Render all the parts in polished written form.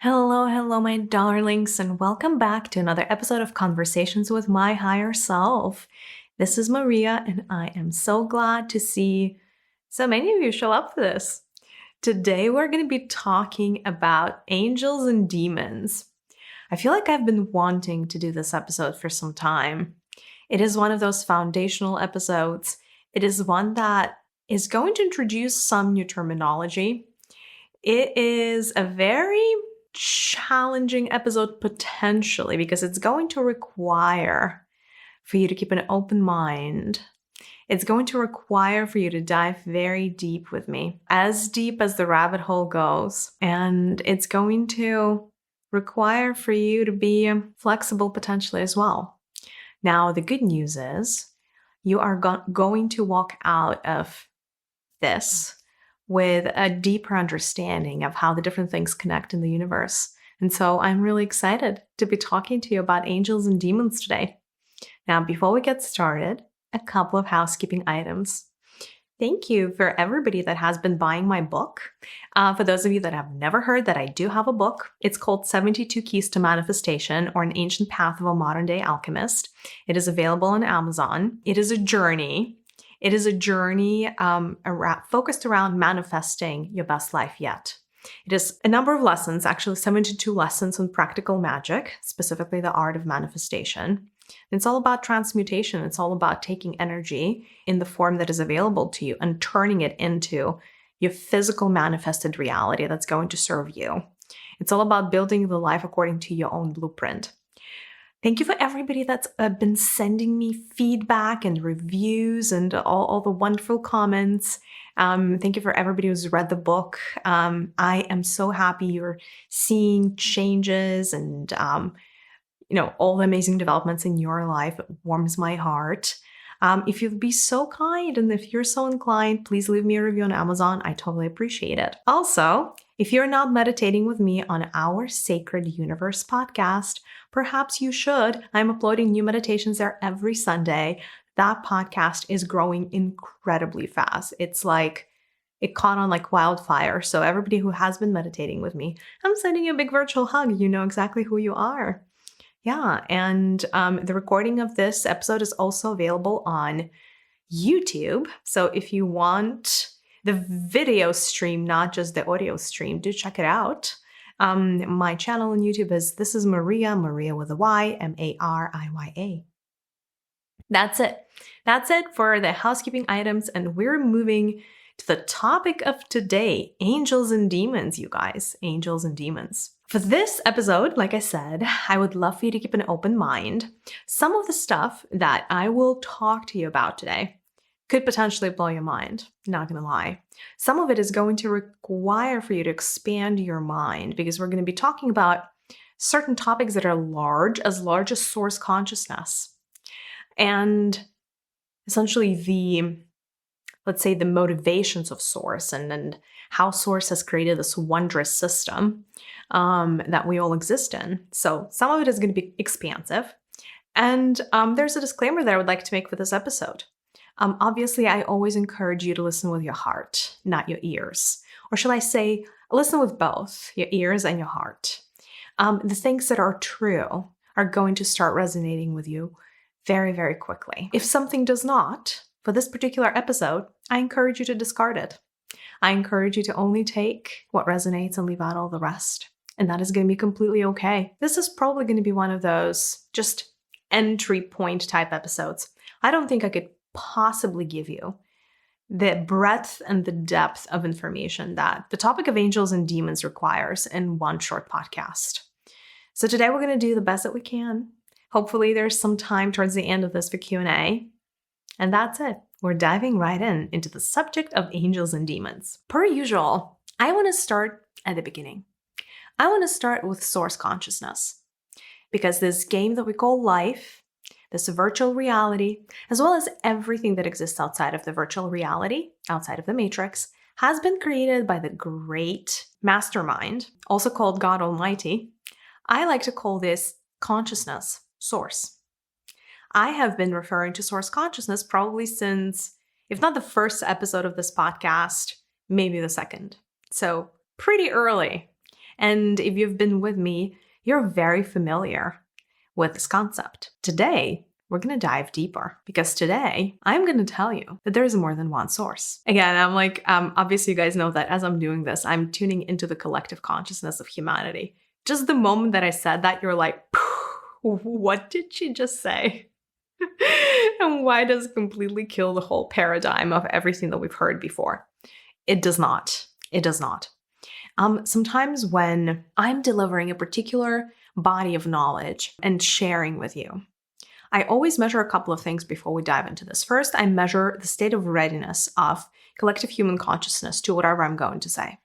Hello, my darlings, and welcome back to another episode of Conversations with My Higher Self. This is Maria, and I am so glad to see so many of you show up for this. Today, we're going to be talking about angels and demons. I feel like I've been wanting to do this episode for some time. It is one of those foundational episodes. It is one that is going to introduce some new terminology. It is a very challenging episode potentially because it's going to require for you to keep an open mind. It's going to require for you to dive very deep with me, as deep as the rabbit hole goes. And it's going to require for you to be flexible potentially as well. Now, the good news is you are going to walk out of this with a deeper understanding of how the different things connect in the universe. And so I'm really excited to be talking to you about angels and demons today. Now, before we get started, a couple of housekeeping items. Thank you for everybody that has been buying my book. For those of you that have never heard that I do have a book, it's called 72 Keys to Manifestation, or An Ancient Path of a Modern Day Alchemist. It is available on Amazon. It is a journey. It is a journey focused around manifesting your best life yet. It is a number of lessons, actually 72 lessons on practical magic, specifically the art of manifestation. It's all about transmutation. It's all about taking energy in the form that is available to you and turning it into your physical manifested reality that's going to serve you. It's all about building the life according to your own blueprint. Thank you for everybody that's been sending me feedback and reviews and all the wonderful comments. Thank you for everybody who's read the book. I am so happy you're seeing changes and all the amazing developments in your life. It warms my heart. If you'd be so kind and if you're so inclined, please leave me a review on Amazon. I totally appreciate it. Also, if you're not meditating with me on our Sacred Universe podcast, perhaps you should. I'm uploading new meditations there every Sunday. That podcast is growing incredibly fast. It's like it caught on like wildfire. So everybody who has been meditating with me, I'm sending you a big virtual hug. You know exactly who you are. Yeah, and the recording of this episode is also available on YouTube. So if you want the video stream, not just the audio stream, do check it out. My channel on YouTube is This is Maria with a Y, Mariya. That's it. That's it for the housekeeping items, and we're moving to the topic of today, angels and demons, you guys, angels and demons. For this episode, like I said, I would love for you to keep an open mind. Some of the stuff that I will talk to you about today could potentially blow your mind, not gonna lie. Some of it is going to require for you to expand your mind because we're gonna be talking about certain topics that are large as source consciousness. And essentially let's say the motivations of source and how source has created this wondrous system that we all exist in. So some of it is going to be expansive. And there's a disclaimer that I would like to make for this episode. Obviously, I always encourage you to listen with your heart, not your ears. Or shall I say, listen with both your ears and your heart. The things that are true are going to start resonating with you very, very quickly. If something does not, for this particular episode, I encourage you to discard it. I encourage you to only take what resonates and leave out all the rest. And that is going to be completely okay. This is probably going to be one of those just entry point type episodes. I don't think I could possibly give you the breadth and the depth of information that the topic of angels and demons requires in one short podcast. So today we're going to do the best that we can. Hopefully there's some time towards the end of this for Q&A. And that's it. We're diving right into the subject of angels and demons. Per usual, I want to start at the beginning. I want to start with source consciousness. Because this game that we call life, this virtual reality, as well as everything that exists outside of the virtual reality, outside of the matrix, has been created by the great mastermind, also called God Almighty. I like to call this consciousness, source. I have been referring to source consciousness probably since, if not the first episode of this podcast, maybe the second. So pretty early. And if you've been with me, you're very familiar with this concept. Today, we're going to dive deeper because today I'm going to tell you that there is more than one source. Again, I'm like, obviously you guys know that as I'm doing this, I'm tuning into the collective consciousness of humanity. Just the moment that I said that, you're like, what did she just say? And why does it completely kill the whole paradigm of everything that we've heard before? It does not. It does not. Sometimes when I'm delivering a particular body of knowledge and sharing with you, I always measure a couple of things before we dive into this. First, I measure the state of readiness of collective human consciousness to whatever I'm going to say.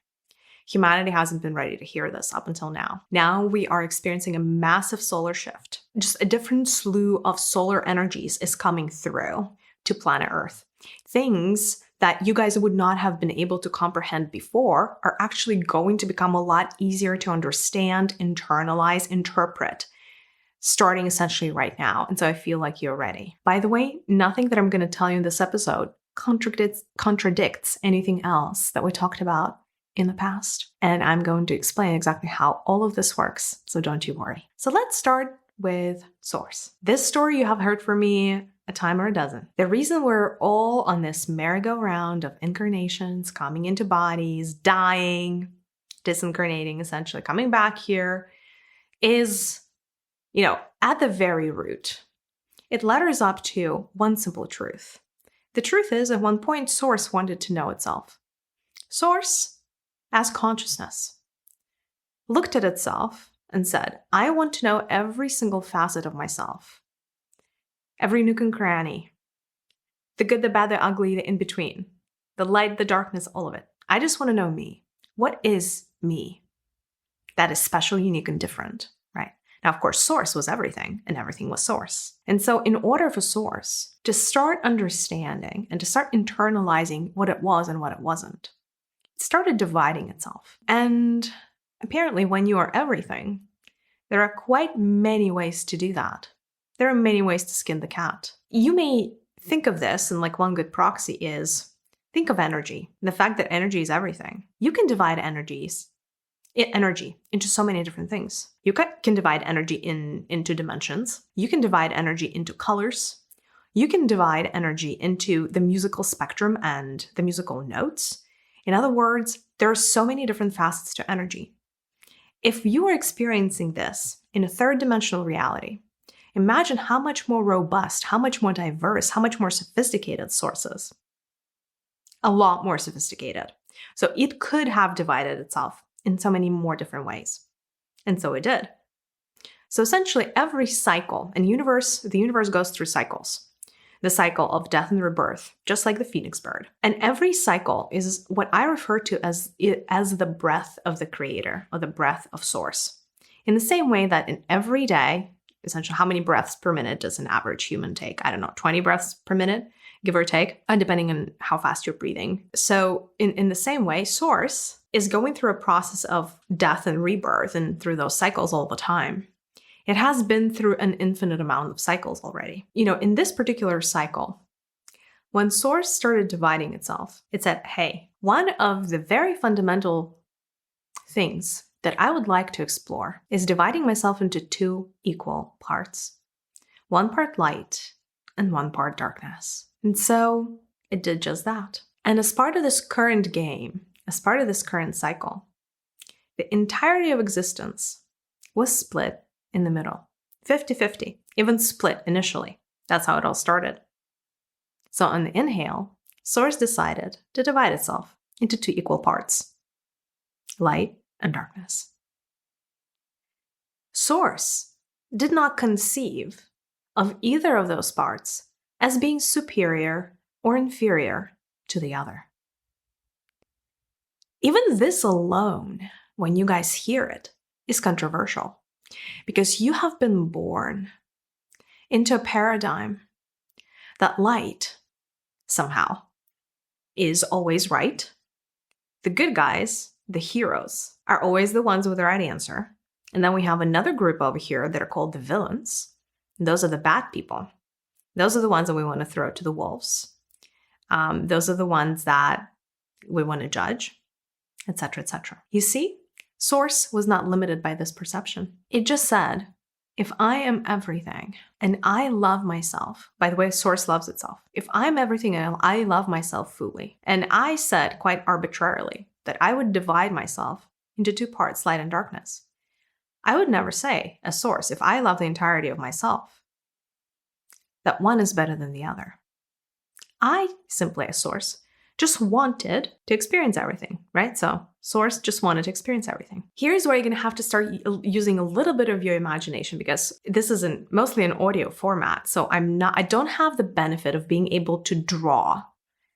Humanity hasn't been ready to hear this up until now. Now we are experiencing a massive solar shift. Just a different slew of solar energies is coming through to planet Earth. Things that you guys would not have been able to comprehend before are actually going to become a lot easier to understand, internalize, interpret, starting essentially right now. And so I feel like you're ready. By the way, nothing that I'm going to tell you in this episode contradicts anything else that we talked about in the past. And I'm going to explain exactly how all of this works. So don't you worry. So let's start with source. This story you have heard from me a time or a dozen. The reason we're all on this merry-go-round of incarnations, coming into bodies, dying, disincarnating, essentially coming back here is, at the very root, it ladders up to one simple truth. The truth is, at one point, Source wanted to know itself. Source, as consciousness, looked at itself and said, I want to know every single facet of myself. Every nook and cranny. The good, the bad, the ugly, the in-between. The light, the darkness, all of it. I just want to know me. What is me? That is special, unique, and different, right? Now, of course, Source was everything, and everything was Source. And so in order for Source to start understanding and to start internalizing what it was and what it wasn't, it started dividing itself. And apparently, when you are everything, there are quite many ways to do that. There are many ways to skin the cat. You may think of this, and like one good proxy is, think of energy. The fact that energy is everything. You can divide energy into so many different things. You can divide energy into dimensions. You can divide energy into colors. You can divide energy into the musical spectrum and the musical notes. In other words, there are so many different facets to energy. If you are experiencing this in a third dimensional reality, imagine how much more robust, how much more diverse, how much more sophisticated Source is. A lot more sophisticated. So it could have divided itself in so many more different ways. And so it did. So essentially every cycle, and the universe goes through cycles. The cycle of death and rebirth, just like the phoenix bird. And every cycle is what I refer to as the breath of the creator, or the breath of Source. In the same way that in every day, essentially how many breaths per minute does an average human take? I don't know, 20 breaths per minute, give or take, depending on how fast you're breathing. So in the same way, Source is going through a process of death and rebirth and through those cycles all the time. It has been through an infinite amount of cycles already. In this particular cycle, when Source started dividing itself, it said, hey, one of the very fundamental things that I would like to explore is dividing myself into two equal parts. One part light and one part darkness. And so it did just that. And as part of this current game, as part of this current cycle, the entirety of existence was split in the middle. 50-50, even split initially. That's how it all started. So on the inhale, Source decided to divide itself into two equal parts, light and darkness. Source did not conceive of either of those parts as being superior or inferior to the other. Even this alone, when you guys hear it, is controversial because you have been born into a paradigm that light somehow is always right. The good guys, the heroes, are always the ones with the right answer. And then we have another group over here that are called the villains. And those are the bad people. Those are the ones that we want to throw to the wolves. Those are the ones that we want to judge, etc., etc. You see, Source was not limited by this perception. It just said, if I am everything and I love myself, by the way, Source loves itself. If I'm everything and I love myself fully, and I said quite arbitrarily that I would divide myself into two parts, light and darkness, I would never say, as Source, if I love the entirety of myself, that one is better than the other. I simply, as Source, just wanted to experience everything, right? So Source just wanted to experience everything. Here's where you're going to have to start using a little bit of your imagination, because this is mostly an audio format. So I don't have the benefit of being able to draw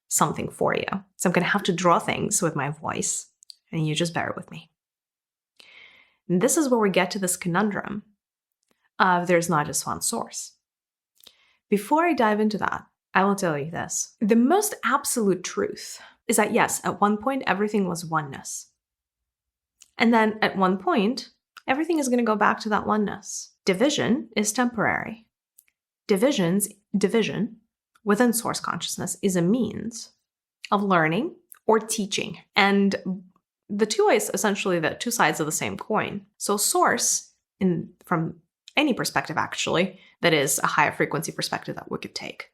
something for you. So I'm going to have to draw things with my voice, and you just bear with me. And this is where we get to this conundrum of there's not just one source. Before I dive into that, I will tell you this. The most absolute truth is that yes, at one point, everything was oneness. And then at one point, everything is going to go back to that oneness. Division is temporary. Division within source consciousness is a means of learning or teaching. And the two is essentially the two sides of the same coin. So source, from any perspective actually, that is a higher frequency perspective that we could take,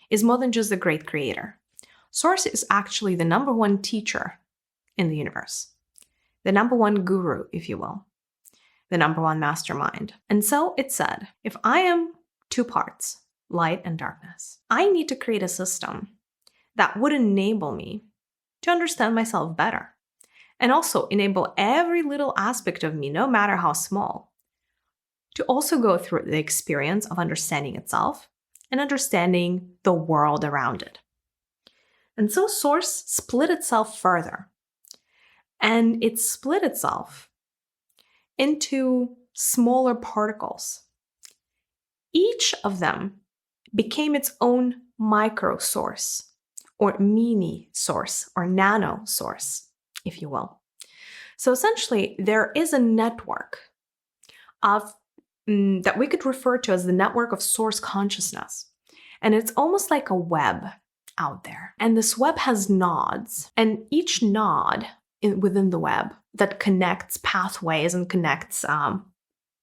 is more than just the great creator. Source is actually the number one teacher in the universe, the number one guru, if you will, the number one mastermind. And so it said, if I am two parts, light and darkness, I need to create a system that would enable me to understand myself better, and also enable every little aspect of me, no matter how small, to also go through the experience of understanding itself and understanding the world around it. And so Source split itself further. And it split itself into smaller particles. Each of them became its own micro source, or mini source, or nano source, if you will. So essentially, there is a network of that we could refer to as the network of source consciousness. And it's almost like a web out there. And this web has nodes. And each node within the web that connects pathways and connects,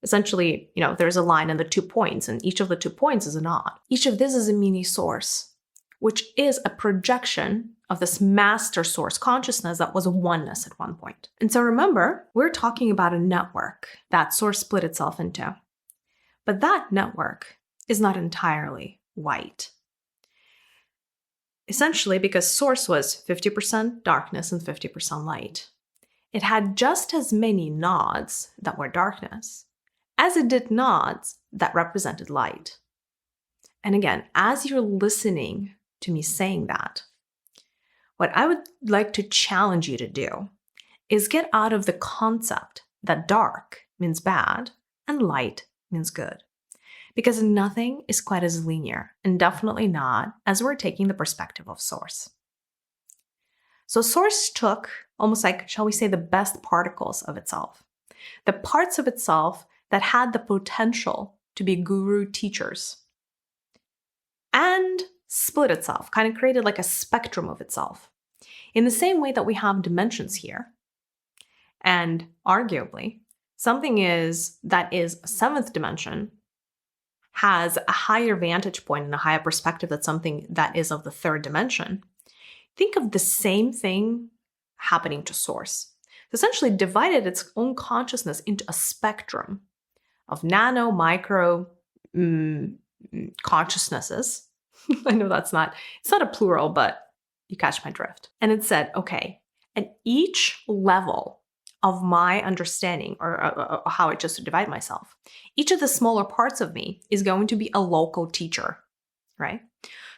essentially, there's a line and the 2 points, and each of the 2 points is a node. Each of this is a mini source, which is a projection of this master source consciousness that was a oneness at one point. And so remember, we're talking about a network that Source split itself into. But that network is not entirely white. Essentially, because Source was 50% darkness and 50% light, it had just as many nodes that were darkness as it did nodes that represented light. And again, as you're listening to me saying that, what I would like to challenge you to do is get out of the concept that dark means bad and light means good. Because nothing is quite as linear, and definitely not as we're taking the perspective of Source. So Source took almost like, shall we say, the best particles of itself, the parts of itself that had the potential to be guru teachers, and split itself, kind of created like a spectrum of itself. In the same way that we have dimensions here, and arguably, something that is a seventh dimension has a higher vantage point and a higher perspective than something that is of the third dimension. Think of the same thing happening to Source. It essentially divided its own consciousness into a spectrum of nano, micro consciousnesses. I know it's not a plural, but you catch my drift. And it said, okay, at each level of my understanding, or how I just divide myself, each of the smaller parts of me is going to be a local teacher, right?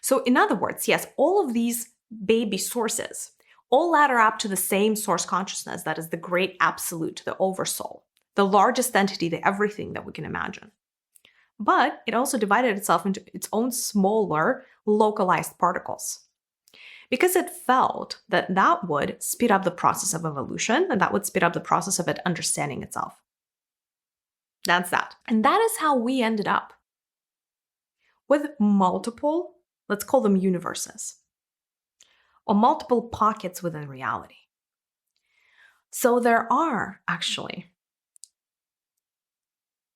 So in other words, yes, all of these baby sources all ladder up to the same source consciousness that is the great absolute, the oversoul, the largest entity, the everything that we can imagine. But it also divided itself into its own smaller, localized particles, because it felt that that would speed up the process of evolution, and that would speed up the process of it understanding itself. That's that. And that is how we ended up with multiple, let's call them universes, or multiple pockets within reality. So there are actually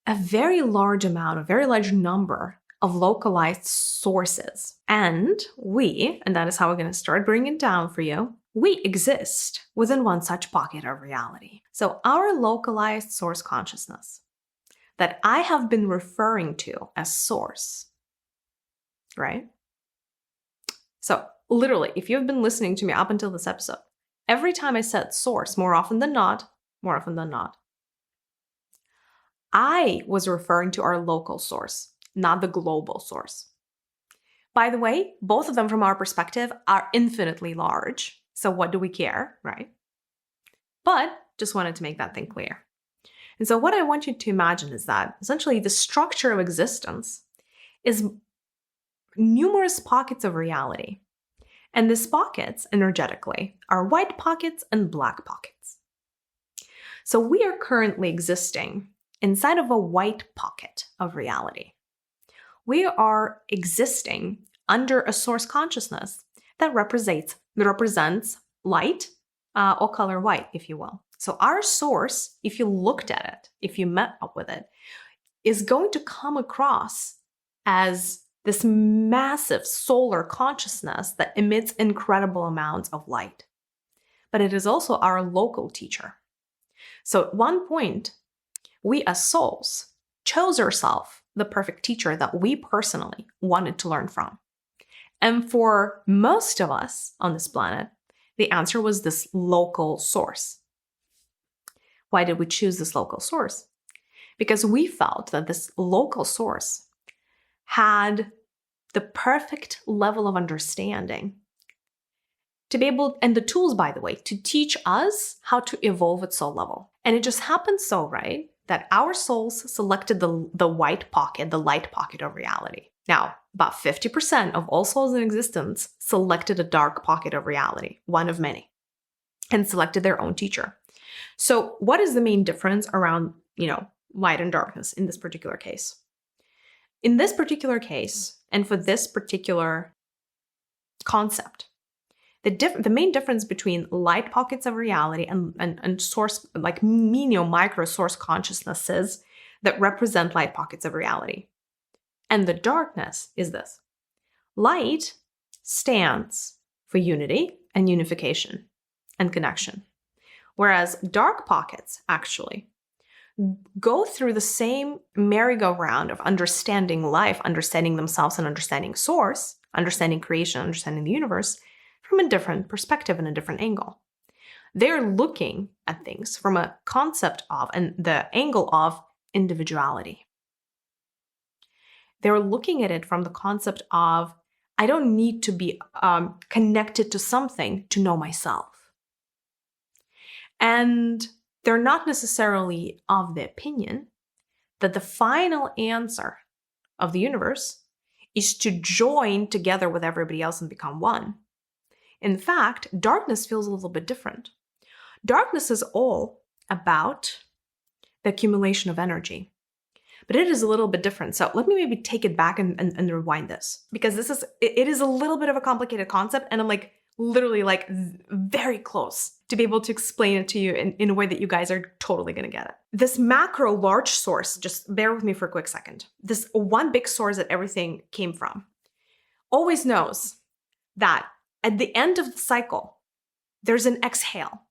a very large number of localized sources. And that is how we're going to start bringing it down for you, we exist within one such pocket of reality. So our localized source consciousness that I have been referring to as source, right? So literally, if you've been listening to me up until this episode, every time I said source, more often than not, I was referring to our local source, not the global source. By the way, both of them from our perspective are infinitely large. So what do we care, right? But just wanted to make that thing clear. And so what I want you to imagine is that essentially the structure of existence is numerous pockets of reality. And these pockets, energetically, are white pockets and black pockets. So we are currently existing inside of a white pocket of reality. We are existing under a source consciousness that represents light or color white, if you will. So our source, if you looked at it, if you met up with it, is going to come across as this massive solar consciousness that emits incredible amounts of light. But it is also our local teacher. So at one point, we as souls chose ourselves the perfect teacher that we personally wanted to learn from. And for most of us on this planet, the answer was this local source. Why did we choose this local source? Because we felt that this local source had the perfect level of understanding to be able, and the tools, by the way, to teach us how to evolve at soul level. And it just happened so, right, that our souls selected the white pocket, the light pocket of reality. Now, about 50% of all souls in existence selected a dark pocket of reality, one of many, and selected their own teacher. So what is the main difference around, light and darkness in this particular case? In this particular case, and for this particular concept, the main difference between light pockets of reality and source, like micro source consciousnesses that represent light pockets of reality, and the darkness is this. Light stands for unity and unification and connection, whereas dark pockets actually go through the same merry-go-round of understanding life, understanding themselves, and understanding source, understanding creation, understanding the universe, from a different perspective and a different angle. They're looking at things from a concept of and the angle of individuality. They're looking at it from the concept of, I don't need to be connected to something to know myself. And they're not necessarily of the opinion that the final answer of the universe is to join together with everybody else and become one. In fact, darkness feels a little bit different. Darkness is all about the accumulation of energy, but it is a little bit different. So let me maybe take it back and rewind this, because it is a little bit of a complicated concept, and I'm literally very close to be able to explain it to you in a way that you guys are totally going to get it. This macro large source, just bear with me for a quick second. This one big source that everything came from always knows that at the end of the cycle, there's an exhale.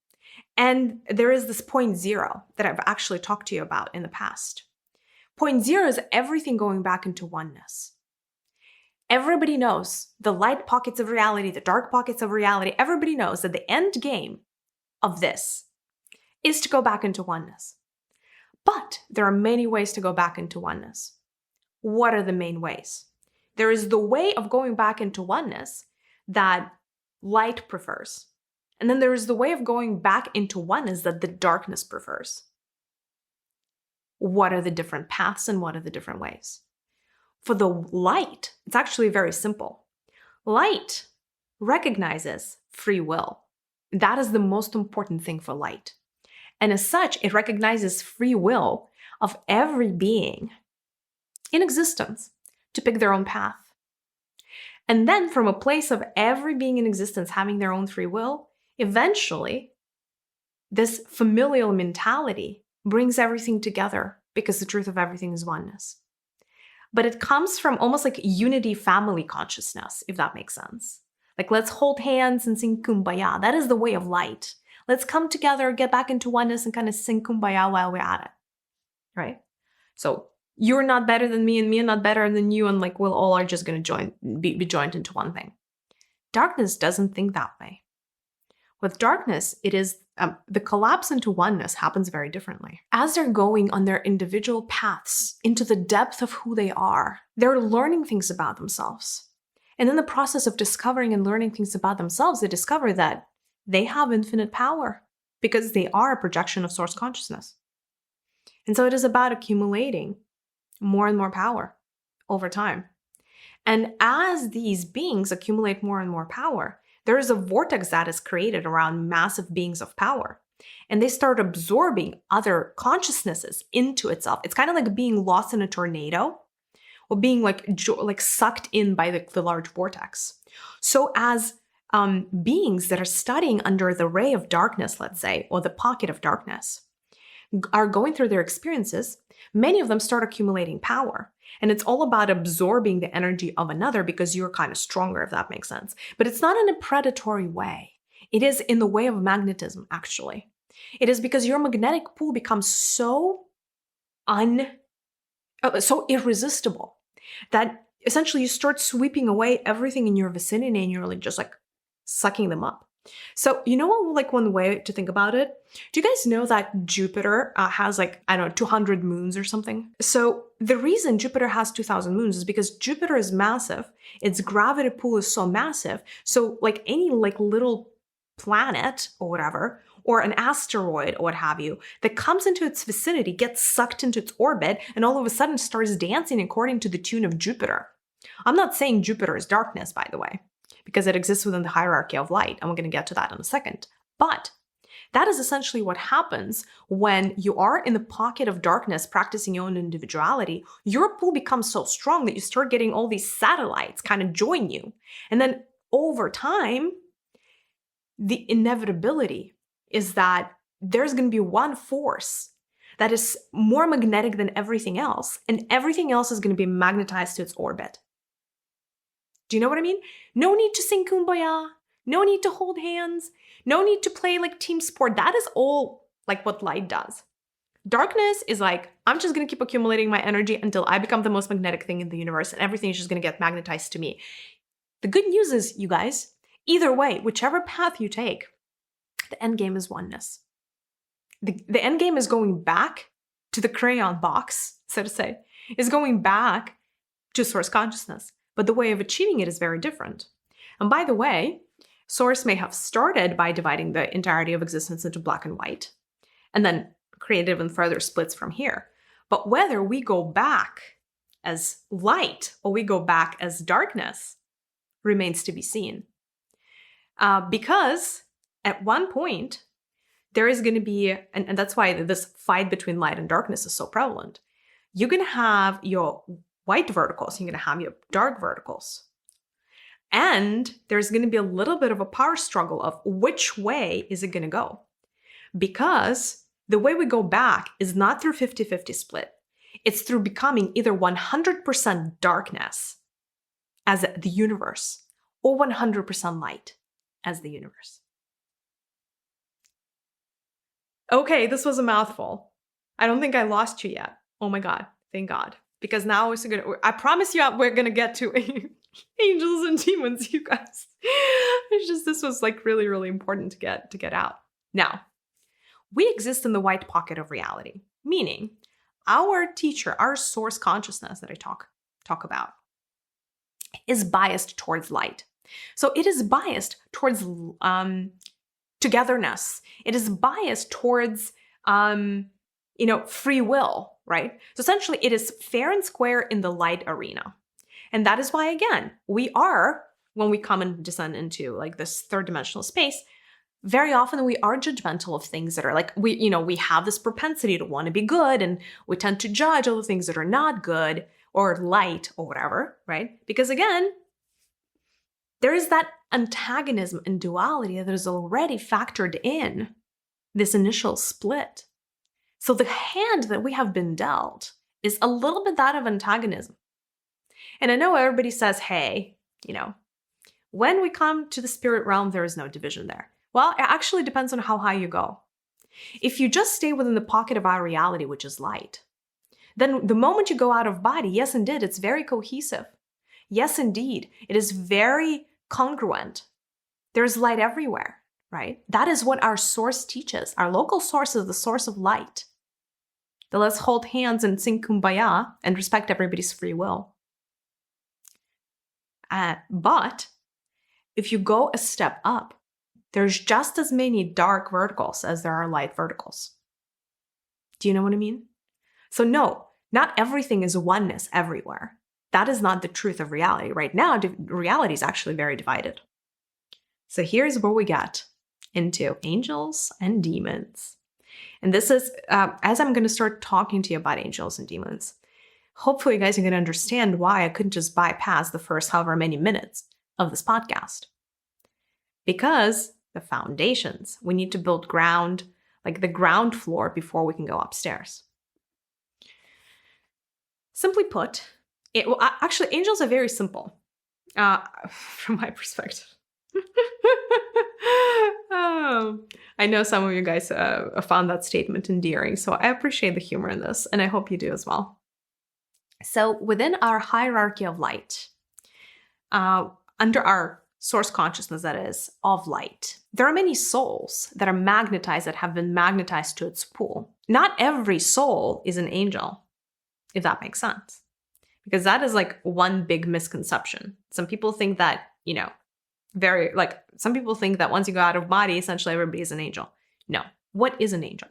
And there is this point zero that I've actually talked to you about in the past. Point zero is everything going back into oneness. Everybody knows the light pockets of reality, the dark pockets of reality. Everybody knows that the end game of this is to go back into oneness. But there are many ways to go back into oneness. What are the main ways? There is the way of going back into oneness that light prefers. And then there is the way of going back into oneness that the darkness prefers. What are the different paths and what are the different ways? For the light, it's actually very simple. Light recognizes free will. That is the most important thing for light. And as such, it recognizes free will of every being in existence to pick their own path. And then from a place of every being in existence having their own free will, eventually this familial mentality brings everything together because the truth of everything is oneness. But it comes from almost like unity family consciousness, if that makes sense. Like, let's hold hands and sing Kumbaya. That is the way of light. Let's come together, get back into oneness, and kind of sing Kumbaya while we're at it, right? So you're not better than me, and me are not better than you, and like we'll all are just going to be joined into one thing. Darkness doesn't think that way. With darkness, it is the collapse into oneness happens very differently. As they're going on their individual paths into the depth of who they are, they're learning things about themselves. And in the process of discovering and learning things about themselves, they discover that they have infinite power because they are a projection of source consciousness. And so it is about accumulating more and more power over time. And as these beings accumulate more and more power, there is a vortex that is created around massive beings of power. And they start absorbing other consciousnesses into itself. It's kind of like being lost in a tornado or being like sucked in by the large vortex. So as beings that are studying under the ray of darkness, let's say, or the pocket of darkness, are going through their experiences, many of them start accumulating power. And it's all about absorbing the energy of another because you're kind of stronger, if that makes sense. But it's not in a predatory way. It is in the way of magnetism, actually. It is because your magnetic pull becomes so irresistible that essentially you start sweeping away everything in your vicinity and you're like just like sucking them up. So, you know, like one way to think about it? Do you guys know that Jupiter has 200 moons or something? So the reason Jupiter has 2,000 moons is because Jupiter is massive. Its gravity pull is so massive. So like any little planet or whatever, or an asteroid or what have you, that comes into its vicinity, gets sucked into its orbit, and all of a sudden starts dancing according to the tune of Jupiter. I'm not saying Jupiter is darkness, by the way, because it exists within the hierarchy of light, and we're going to get to that in a second. But that is essentially what happens when you are in the pocket of darkness practicing your own individuality. Your pull becomes so strong that you start getting all these satellites kind of join you. And then over time, the inevitability is that there's going to be one force that is more magnetic than everything else, and everything else is going to be magnetized to its orbit. Do you know what I mean? No need to sing Kumbaya. No need to hold hands. No need to play like team sport. That is all like what light does. Darkness is like, I'm just going to keep accumulating my energy until I become the most magnetic thing in the universe and everything is just going to get magnetized to me. The good news is, you guys, either way, whichever path you take, the end game is oneness. The end game is going back to the crayon box, so to say, is going back to source consciousness. But the way of achieving it is very different. And by the way, Source may have started by dividing the entirety of existence into black and white, and then created even further splits from here. But whether we go back as light or we go back as darkness remains to be seen. Because at one point, there is going to be, and that's why this fight between light and darkness is so prevalent. You're going to have your white verticals, you're going to have your dark verticals. And there's going to be a little bit of a power struggle of which way is it going to go? Because the way we go back is not through 50-50 split. It's through becoming either 100% darkness as the universe or 100% light as the universe. Okay, this was a mouthful. I don't think I lost you yet. Oh my God, thank God. Because now I promise you we're going to get to angels and demons, you guys. It's just, this was like really, really important to get out. Now, we exist in the white pocket of reality, meaning our teacher, our source consciousness that I talk about, is biased towards light. So it is biased towards togetherness. It is biased towards free will, right? So essentially it is fair and square in the light arena. And that is why, again, we are, when we come and descend into like this third dimensional space, very often we are judgmental of things that are like, we have this propensity to want to be good, and we tend to judge all the things that are not good or light or whatever, right? Because again, there is that antagonism and duality that is already factored in this initial split. So the hand that we have been dealt is a little bit that of antagonism. And I know everybody says, hey, when we come to the spirit realm, there is no division there. Well, it actually depends on how high you go. If you just stay within the pocket of our reality, which is light, then the moment you go out of body, yes, indeed, it's very cohesive. Yes, indeed, it is very congruent. There's light everywhere, right? That is what our source teaches. Our local source is the source of light. So let's hold hands and sing Kumbaya and respect everybody's free will. But if you go a step up, there's just as many dark verticals as there are light verticals. Do you know what I mean? So no, not everything is oneness everywhere. That is not the truth of reality. Right now, reality is actually very divided. So here's where we get into angels and demons. And this is, as I'm going to start talking to you about angels and demons, hopefully you guys are going to understand why I couldn't just bypass the first however many minutes of this podcast. Because the foundations, we need to build ground, like the ground floor before we can go upstairs. Simply put, actually, angels are very simple from my perspective. I know some of you guys found that statement endearing, so I appreciate the humor in this, and I hope you do as well. So within our hierarchy of light, under our source consciousness, that is, of light, there are many souls that are magnetized, that have been magnetized to its pool. Not every soul is an angel, if that makes sense. Because that is like one big misconception. Some people think that, some people think that once you go out of body, essentially everybody is an angel. No. What is an angel?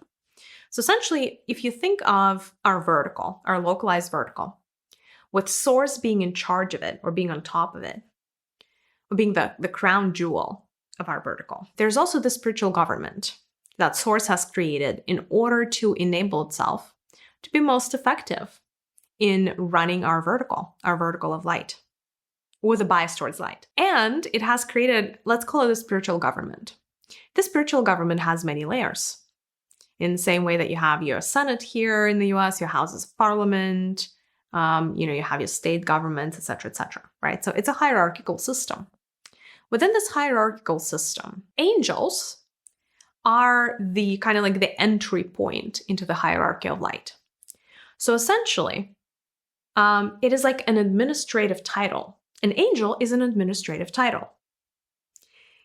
So essentially, if you think of our vertical, our localized vertical, with source being in charge of it or being on top of it, or being the crown jewel of our vertical, there's also the spiritual government that source has created in order to enable itself to be most effective in running our vertical of light, with a bias towards light. And it has created, let's call it a spiritual government. This spiritual government has many layers. In the same way that you have your Senate here in the US, your houses of parliament, you have your state governments, etc., right? So it's a hierarchical system. Within this hierarchical system, angels are the kind of like the entry point into the hierarchy of light. So essentially, it is like an administrative title. An angel is an administrative title.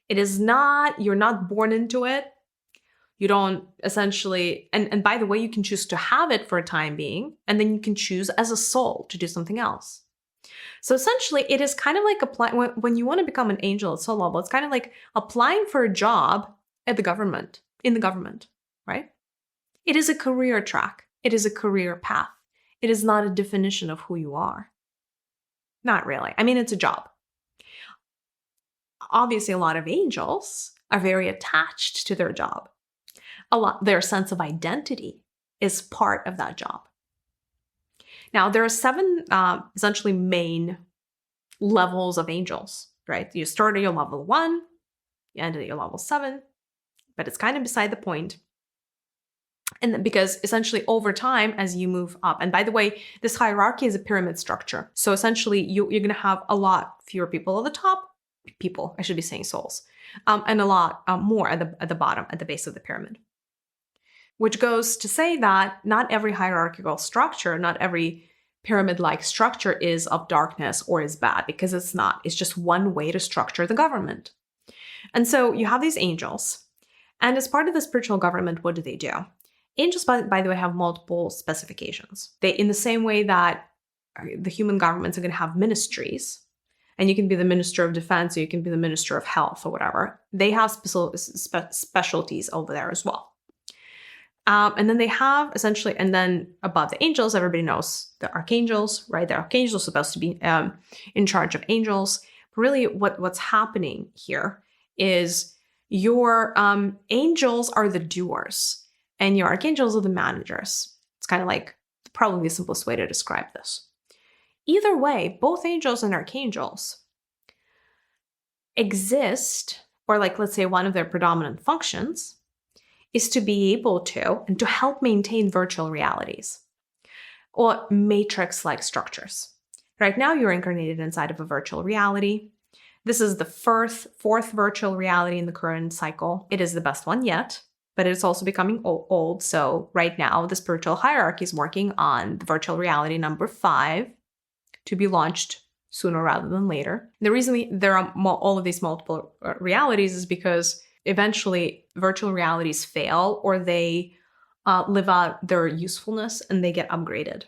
It is not, you're not born into it. You don't essentially, and by the way, you can choose to have it for a time being, and then you can choose as a soul to do something else. So essentially, it is kind of like applying, when you want to become an angel at soul level, it's kind of like applying for a job at the government, in the government, right? It is a career track. It is a career path. It is not a definition of who you are. Not really. I mean, it's a job. Obviously, a lot of angels are very attached to their job. Their sense of identity is part of that job. Now, there are 7 essentially main levels of angels, right? You start at your level 1, you end at your level 7, but it's kind of beside the point. And because essentially over time, as you move up, and by the way, this hierarchy is a pyramid structure. So essentially you're going to have a lot fewer people at the top, I should be saying souls, and a lot more at the bottom, at the base of the pyramid. Which goes to say that not every hierarchical structure, not every pyramid-like structure is of darkness or is bad, because it's not. It's just one way to structure the government. And so you have these angels, and as part of the spiritual government, what do? Angels, by the way, have multiple specifications. They, in the same way that the human governments are going to have ministries, and you can be the Minister of Defense, or you can be the Minister of Health, or whatever. They have specialties over there as well. And then they have essentially, and then above the angels, everybody knows the archangels, right? The archangels are supposed to be in charge of angels. But really, what's happening here is your angels are the doers, and your archangels are the managers. It's kind of like probably the simplest way to describe this. Either way, both angels and archangels exist, or like, let's say one of their predominant functions is to be able to and to help maintain virtual realities or matrix-like structures. Right now, you're incarnated inside of a virtual reality. This is the fourth virtual reality in the current cycle. It is the best one yet, but it's also becoming old. So right now, the spiritual hierarchy is working on the virtual reality number 5 to be launched sooner rather than later. The reason there are all of these multiple realities is because eventually virtual realities fail or they live out their usefulness and they get upgraded.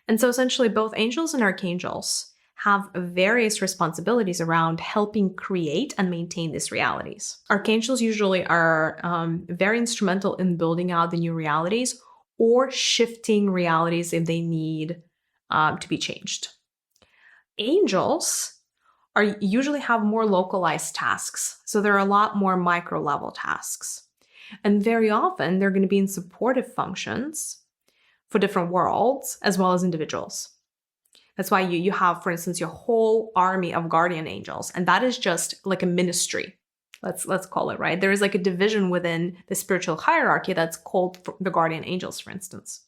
And so essentially both angels and archangels have various responsibilities around helping create and maintain these realities. Archangels usually are very instrumental in building out the new realities or shifting realities if they need to be changed. Angels usually have more localized tasks, so there are a lot more micro level tasks. And very often they're going to be in supportive functions for different worlds as well as individuals. That's why you have, for instance, your whole army of guardian angels, and that is just like a ministry. Let's call it, right? There is like a division within the spiritual hierarchy that's called the guardian angels, for instance.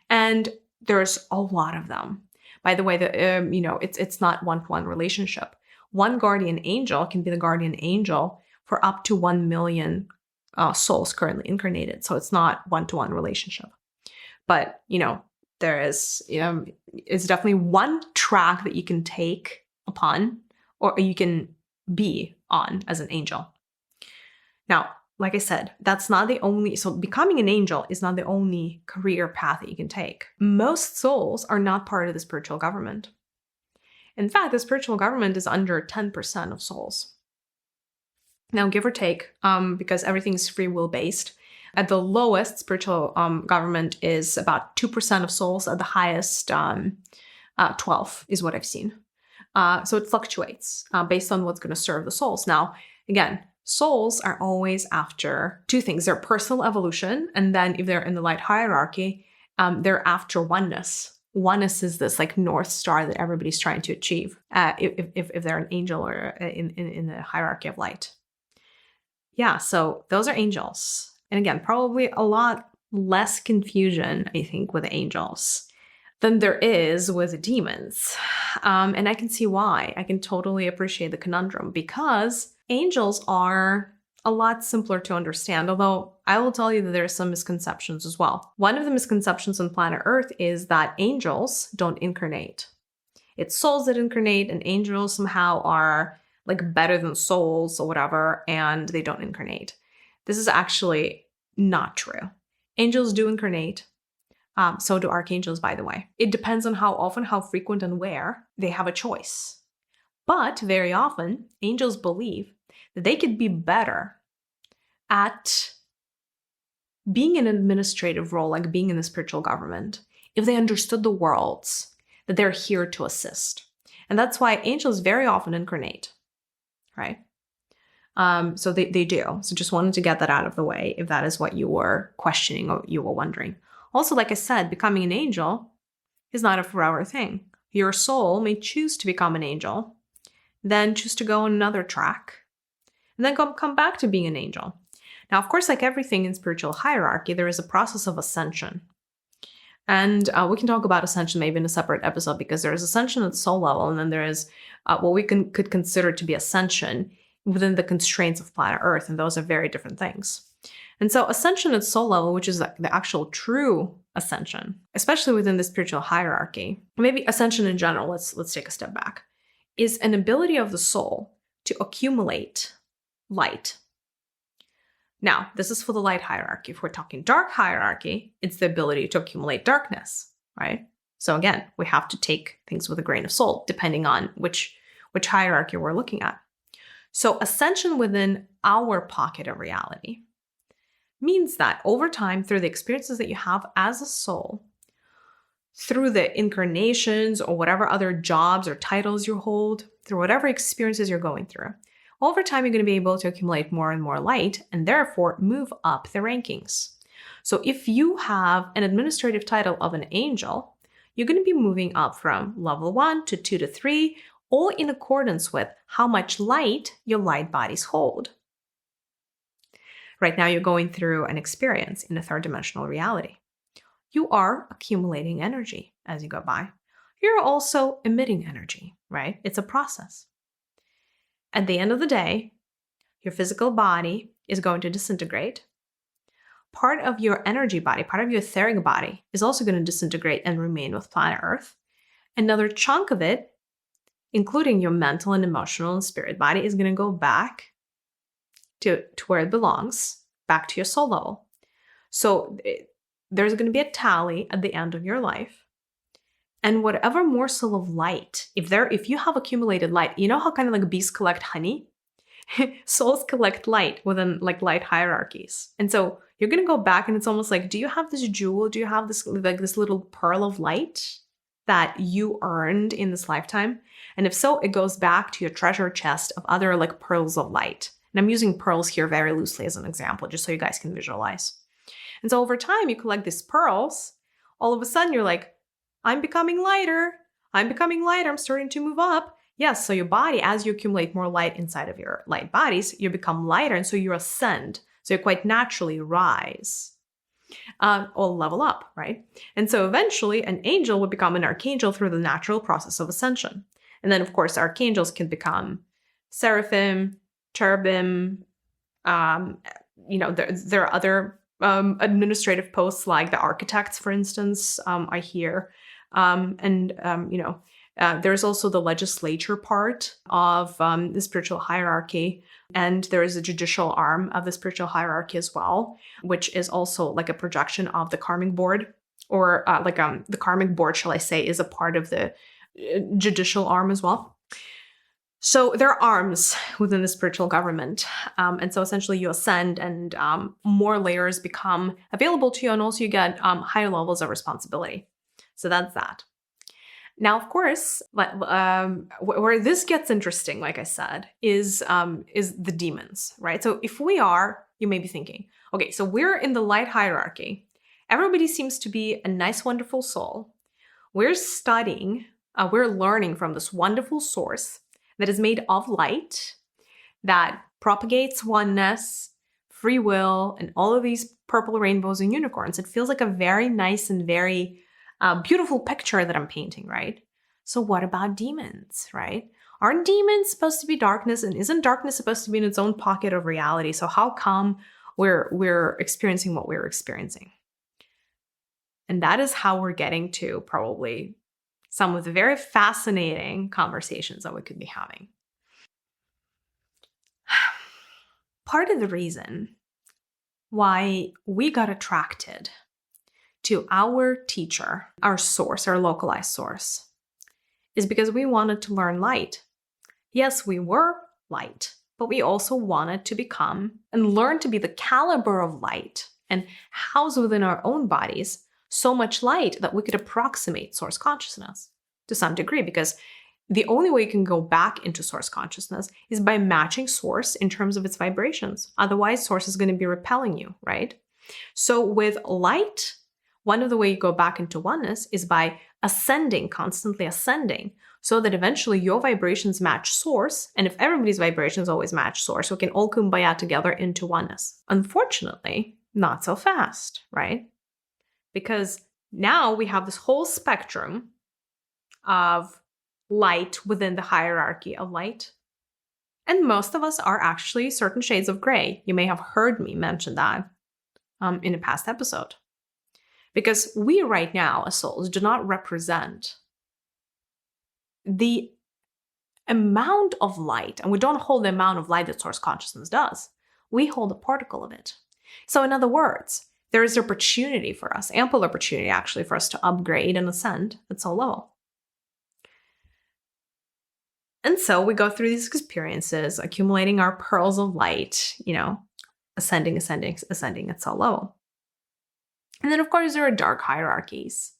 And there's a lot of them. By the way, it's not one-to-one relationship. One guardian angel can be the guardian angel for up to 1 million souls currently incarnated. So it's not one-to-one relationship. But, there is, it's definitely one track that you can take upon or you can be on as an angel. Now, like I said, so becoming an angel is not the only career path that you can take. Most souls are not part of the spiritual government. In fact, the spiritual government is under 10% of souls. Now, give or take, because everything is free will based. At the lowest, spiritual government is about 2% of souls. At the highest, 12 is what I've seen. So it fluctuates based on what's going to serve the souls. Now, again, souls are always after two things. They're personal evolution, and then if they're in the light hierarchy, they're after oneness. Oneness is this like North Star that everybody's trying to achieve if they're an angel or in the hierarchy of light. Yeah, so those are angels. And again, probably a lot less confusion, I think, with angels than there is with demons. And I can see why. I can totally appreciate the conundrum because angels are a lot simpler to understand, although I will tell you that there are some misconceptions as well. One of the misconceptions on planet Earth is that angels don't incarnate. It's souls that incarnate, and angels somehow are like better than souls or whatever, and they don't incarnate. This is actually not true. Angels do incarnate. So do archangels, by the way. It depends on how often, how frequent, and where they have a choice. But very often, angels believe that they could be better at being in an administrative role, like being in the spiritual government, if they understood the worlds that they're here to assist. And that's why angels very often incarnate, right? So they do. So just wanted to get that out of the way if that is what you were questioning or you were wondering. Also, like I said, becoming an angel is not a forever thing. Your soul may choose to become an angel, then choose to go on another track, and then come back to being an angel. Now, of course, like everything in spiritual hierarchy, there is a process of ascension. And we can talk about ascension maybe in a separate episode because there is ascension at soul level, and then there is what we could consider to be ascension within the constraints of planet Earth, and those are very different things. And so ascension at soul level, which is the actual true ascension, especially within the spiritual hierarchy, maybe ascension in general, let's take a step back, is an ability of the soul to accumulate light. Now, this is for the light hierarchy. If we're talking dark hierarchy, it's the ability to accumulate darkness, right? So again, we have to take things with a grain of salt, depending on which hierarchy we're looking at. So ascension within our pocket of reality means that over time, through the experiences that you have as a soul, through the incarnations or whatever other jobs or titles you hold, through whatever experiences you're going through, over time, you're going to be able to accumulate more and more light and therefore move up the rankings. So if you have an administrative title of an angel, you're going to be moving up from level 1 to 2 to 3, all in accordance with how much light your light bodies hold. Right now, you're going through an experience in a third dimensional reality. You are accumulating energy as you go by. You're also emitting energy, right? It's a process. At the end of the day, your physical body is going to disintegrate. Part of your energy body, part of your etheric body is also going to disintegrate and remain with planet Earth. Another chunk of it, including your mental and emotional and spirit body, is going to go back to where it belongs, back to your soul level. So there's going to be a tally at the end of your life. And whatever morsel of light, if you have accumulated light, you know how kind of like bees collect honey? Souls collect light within like light hierarchies. And so you're going to go back and it's almost like, do you have this jewel? Do you have this like this little pearl of light that you earned in this lifetime? And if so, it goes back to your treasure chest of other like pearls of light. And I'm using pearls here very loosely as an example, just so you guys can visualize. And so over time, you collect these pearls. All of a sudden, you're like, I'm becoming lighter. I'm starting to move up. Yes, so your body, as you accumulate more light inside of your light bodies, you become lighter. And so you ascend. So you quite naturally rise or level up, right? And so eventually, an angel would become an archangel through the natural process of ascension. And then, of course, archangels can become seraphim, cherubim. There are other administrative posts like the architects, for instance, I hear. There's also the legislature part of the spiritual hierarchy. And there is a judicial arm of the spiritual hierarchy as well, which is also like a projection of the karmic board, or the karmic board, shall I say, is a part of the judicial arm as well. So there are arms within the spiritual government. And so essentially you ascend and more layers become available to you. And also you get higher levels of responsibility. So that's that. Now, of course, where this gets interesting, like I said, is the demons, right? So if we are, you may be thinking, okay, so we're in the light hierarchy. Everybody seems to be a nice, wonderful soul. We're studying, we're learning from this wonderful source that is made of light, that propagates oneness, free will, and all of these purple rainbows and unicorns. It feels like a very nice and very beautiful picture that I'm painting, right? So what about demons, right? Aren't demons supposed to be darkness? And isn't darkness supposed to be in its own pocket of reality? So how come we're experiencing what we're experiencing? And that is how we're getting to probably some of the very fascinating conversations that we could be having. Part of the reason why we got attracted to our teacher, our source, our localized source, is because we wanted to learn light. Yes, we were light, but we also wanted to become and learn to be the caliber of light and house within our own bodies so much light that we could approximate source consciousness to some degree, because the only way you can go back into source consciousness is by matching source in terms of its vibrations. Otherwise, source is going to be repelling you, right? So with light, one of the ways you go back into oneness is by ascending, constantly ascending, so that eventually your vibrations match source. And if everybody's vibrations always match source, we can all kumbaya together into oneness. Unfortunately, not so fast, right? Because now we have this whole spectrum of light within the hierarchy of light. And most of us are actually certain shades of gray. You may have heard me mention that in a past episode. Because we right now, as souls, do not represent the amount of light, and we don't hold the amount of light that source consciousness does. We hold a particle of it. So in other words, there is opportunity for us, ample opportunity actually, for us to upgrade and ascend at soul level. And so we go through these experiences, accumulating our pearls of light, ascending at soul level. And then, of course, there are dark hierarchies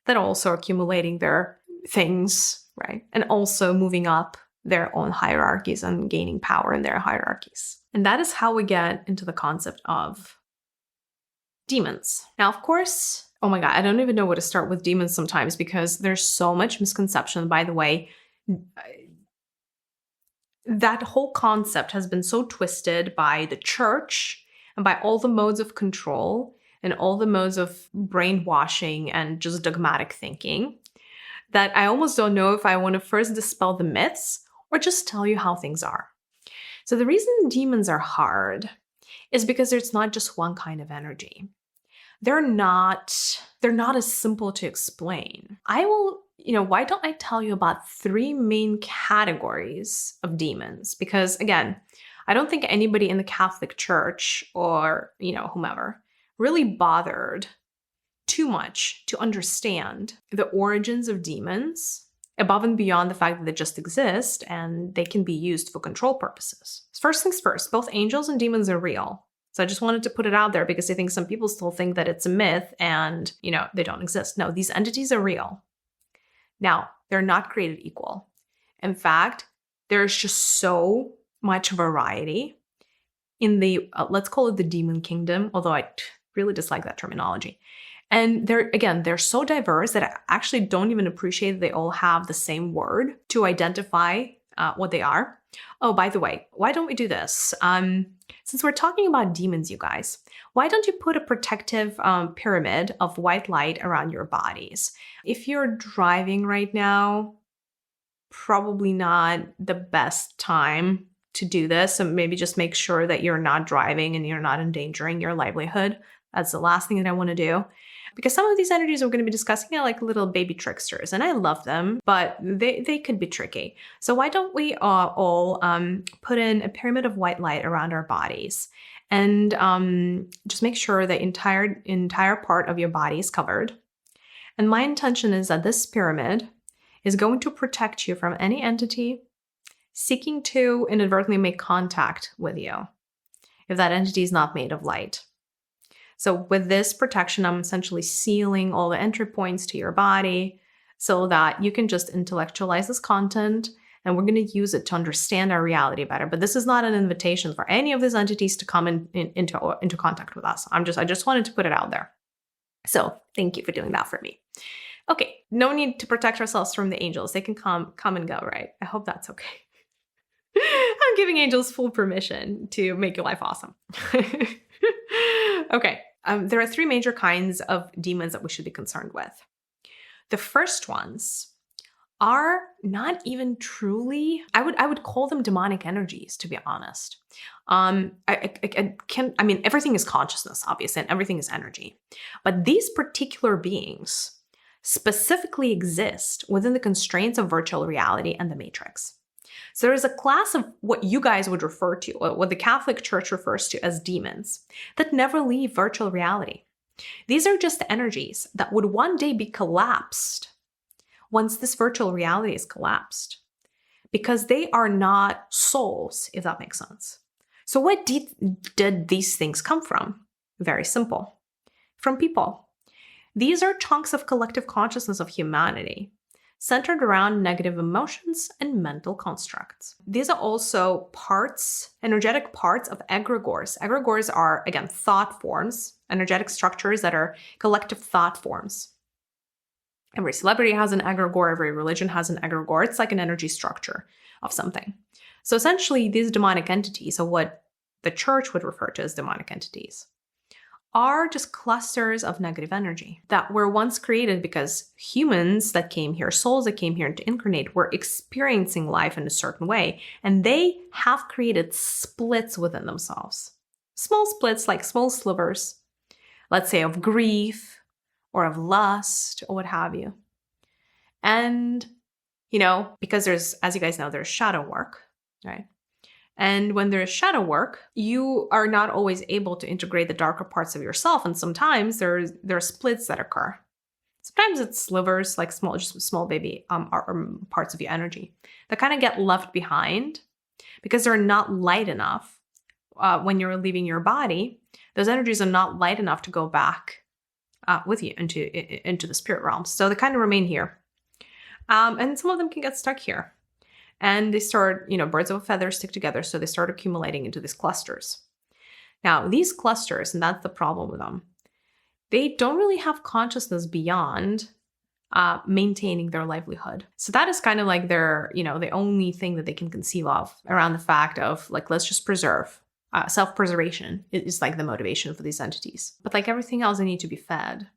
that are also accumulating their things, right? And also moving up their own hierarchies and gaining power in their hierarchies. And that is how we get into the concept of demons. Now, of course, oh my God, I don't even know where to start with demons sometimes, because there's so much misconception. By the way, that whole concept has been so twisted by the church, and by all the modes of control and all the modes of brainwashing and just dogmatic thinking, that I almost don't know if I want to first dispel the myths or just tell you how things are. So the reason demons are hard is because there's not just one kind of energy. They're not as simple to explain. Why don't I tell you about 3 main categories of demons? Because again, I don't think anybody in the Catholic Church or, whomever really bothered too much to understand the origins of demons above and beyond the fact that they just exist and they can be used for control purposes. First things first, both angels and demons are real. So I just wanted to put it out there because I think some people still think that it's a myth and, they don't exist. No, these entities are real. Now, they're not created equal. In fact, there's just so much variety in the, let's call it the demon kingdom, although I really dislike that terminology. And they're so diverse that I actually don't even appreciate that they all have the same word to identify what they are. Oh, by the way, why don't we do this? Since we're talking about demons, you guys, why don't you put a protective pyramid of white light around your bodies? If you're driving right now, probably not the best time to do this. So maybe just make sure that you're not driving and you're not endangering your livelihood. That's the last thing that I want to do. Because some of these energies we're going to be discussing are like little baby tricksters, and I love them, but they could be tricky. So why don't we all put in a pyramid of white light around our bodies, and just make sure the entire part of your body is covered. And my intention is that this pyramid is going to protect you from any entity seeking to inadvertently make contact with you, if that entity is not made of light. So with this protection, I'm essentially sealing all the entry points to your body so that you can just intellectualize this content, and we're going to use it to understand our reality better. But this is not an invitation for any of these entities to come into contact with us. I just wanted to put it out there. So thank you for doing that for me. Okay, no need to protect ourselves from the angels. They can come and go, right? I hope that's okay. I'm giving angels full permission to make your life awesome. Okay. There are 3 major kinds of demons that we should be concerned with. The first ones are not even truly, I would call them demonic energies, to be honest. Everything is consciousness, obviously, and everything is energy. But these particular beings specifically exist within the constraints of virtual reality and the matrix. So there is a class of what you guys would refer to, or what the Catholic Church refers to as demons, that never leave virtual reality. These are just energies that would one day be collapsed once this virtual reality is collapsed, because they are not souls, if that makes sense. So what did these things come from? Very simple. From people. These are chunks of collective consciousness of humanity, centered around negative emotions and mental constructs. These are also energetic parts of egregores. Egregores are, again, thought forms, energetic structures that are collective thought forms. Every celebrity has an egregore, every religion has an egregore. It's like an energy structure of something. So essentially, these demonic entities, or what the church would refer to as demonic entities, are just clusters of negative energy that were once created because humans that came here, souls that came here to incarnate, were experiencing life in a certain way, and they have created splits within themselves. Small splits, like small slivers, let's say of grief or of lust or what have you. And, because there's, as you guys know, there's shadow work, right? And when there's shadow work, you are not always able to integrate the darker parts of yourself. And sometimes there are splits that occur. Sometimes it's slivers, like small baby parts of your energy that kind of get left behind because they're not light enough. When you're leaving your body, those energies are not light enough to go back with you into the spirit realm. So they kind of remain here. And some of them can get stuck here. And they start, birds of a feather stick together, so they start accumulating into these clusters. Now, these clusters, and that's the problem with them, they don't really have consciousness beyond maintaining their livelihood. So that is kind of like their, the only thing that they can conceive of around the fact of, like, let's just preserve. Self-preservation is like the motivation for these entities. But like everything else, they need to be fed.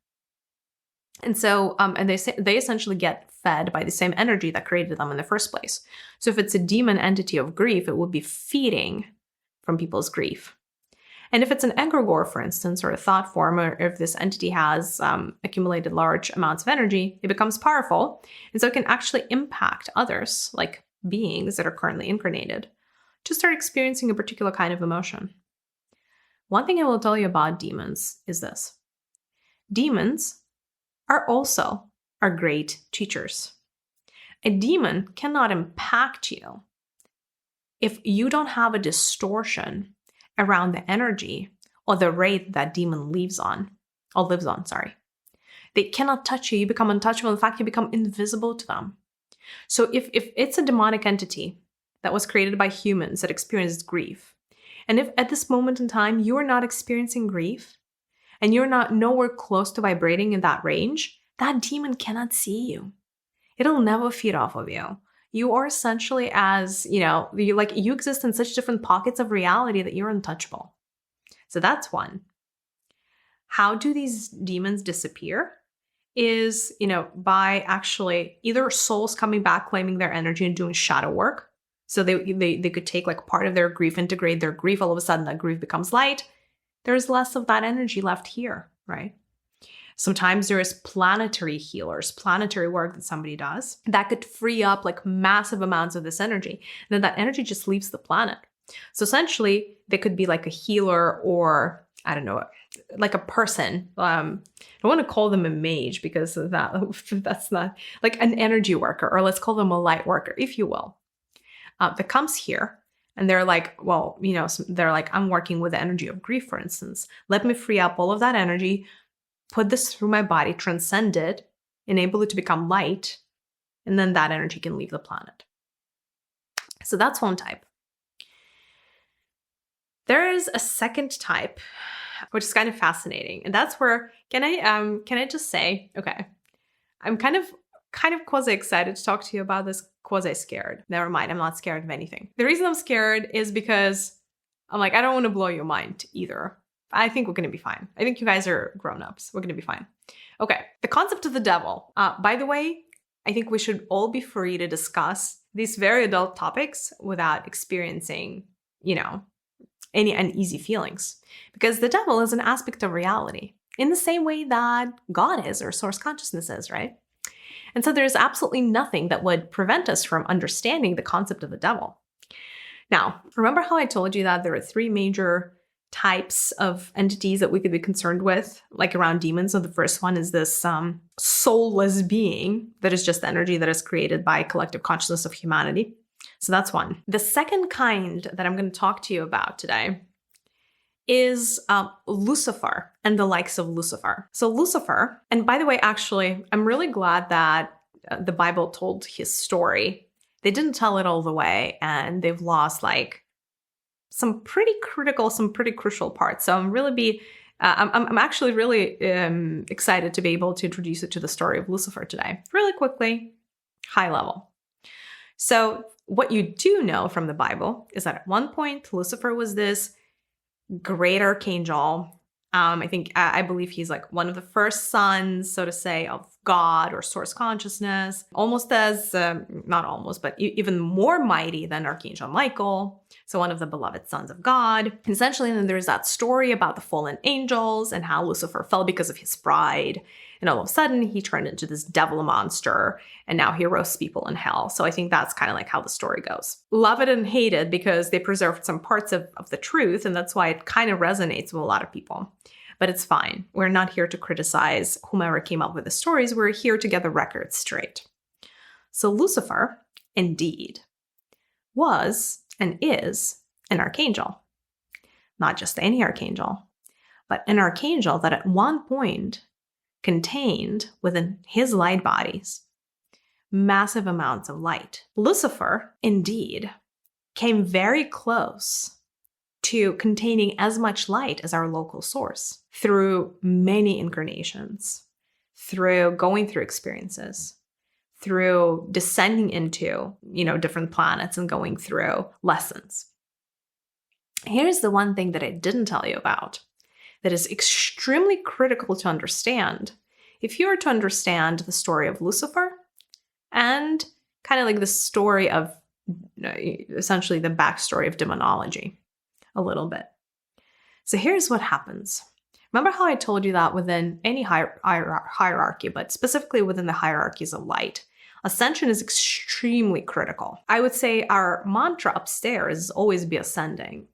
And so, and they essentially get fed by the same energy that created them in the first place. So if it's a demon entity of grief, it would be feeding from people's grief. And if it's an egregore, for instance, or a thought form, or if this entity has accumulated large amounts of energy, it becomes powerful. And so it can actually impact others, like beings that are currently incarnated, to start experiencing a particular kind of emotion. One thing I will tell you about demons is this. Demons are also our great teachers. A demon cannot impact you if you don't have a distortion around the energy or the rate that demon lives on. They cannot touch you. You become untouchable. In fact, you become invisible to them. So if it's a demonic entity that was created by humans that experiences grief, and if at this moment in time you are not experiencing grief and you're not nowhere close to vibrating in that range, that demon cannot see you. It'll never feed off of you. You are essentially you exist in such different pockets of reality that you're untouchable. So that's one. How do these demons disappear? Is, by actually either souls coming back, claiming their energy and doing shadow work. So they could take like part of their grief, integrate their grief. All of a sudden that grief becomes light. There's less of that energy left here, right? Sometimes there is planetary healers, planetary work that somebody does that could free up like massive amounts of this energy. And then that energy just leaves the planet. So essentially they could be like a healer or, I don't know, like a person. I don't want to call them a mage because that's not like an energy worker, or let's call them a light worker, if you will, that comes here. And they're like, they're like, I'm working with the energy of grief, for instance. Let me free up all of that energy, put this through my body, transcend it, enable it to become light, and then that energy can leave the planet. So that's one type. There is a second type, which is kind of fascinating. And that's where, can I just say, okay, I'm kind of quasi excited to talk to you about this, quasi scared. Never mind, I'm not scared of anything. The reason I'm scared is because I'm like, I don't want to blow your mind either. I think we're going to be fine. I think you guys are grown-ups. We're going to be fine. Okay, the concept of the devil. By the way, I think we should all be free to discuss these very adult topics without experiencing, any uneasy feelings. Because the devil is an aspect of reality in the same way that God is or source consciousness is, right? And so there's absolutely nothing that would prevent us from understanding the concept of the devil. Now, remember how I told you that there are three major types of entities that we could be concerned with, like around demons? So the first one is this soulless being that is just energy that is created by collective consciousness of humanity. So that's one. The second kind that I'm going to talk to you about today is Lucifer and the likes of Lucifer. So Lucifer, and by the way, actually, I'm really glad that the Bible told his story. They didn't tell it all the way, and they've lost like some pretty crucial parts. So I'm actually really excited to be able to introduce you to the story of Lucifer today. Really quickly, high level. So what you do know from the Bible is that at one point, Lucifer was this great archangel. I believe he's like one of the first sons, so to say, of God or source consciousness, almost as, not almost, but even more mighty than Archangel Michael. So one of the beloved sons of God. And essentially, then there's that story about the fallen angels and how Lucifer fell because of his pride. And all of a sudden, he turned into this devil monster, and now he roasts people in hell. So I think that's kind of like how the story goes. Love it and hate it because they preserved some parts of the truth, and that's why it kind of resonates with a lot of people. But it's fine. We're not here to criticize whomever came up with the stories. We're here to get the record straight. So Lucifer, indeed, was and is an archangel. Not just any archangel, but an archangel that at one point contained within his light bodies massive amounts of light. Lucifer, indeed, came very close to containing as much light as our local source through many incarnations, through going through experiences, through descending into, different planets and going through lessons. Here's the one thing that I didn't tell you about that is extremely critical to understand. If you were to understand the story of Lucifer and kind of like the story of essentially the backstory of demonology a little bit. So here's what happens. Remember how I told you that within any hierarchy, but specifically within the hierarchies of light, ascension is extremely critical. I would say our mantra upstairs is always be ascending,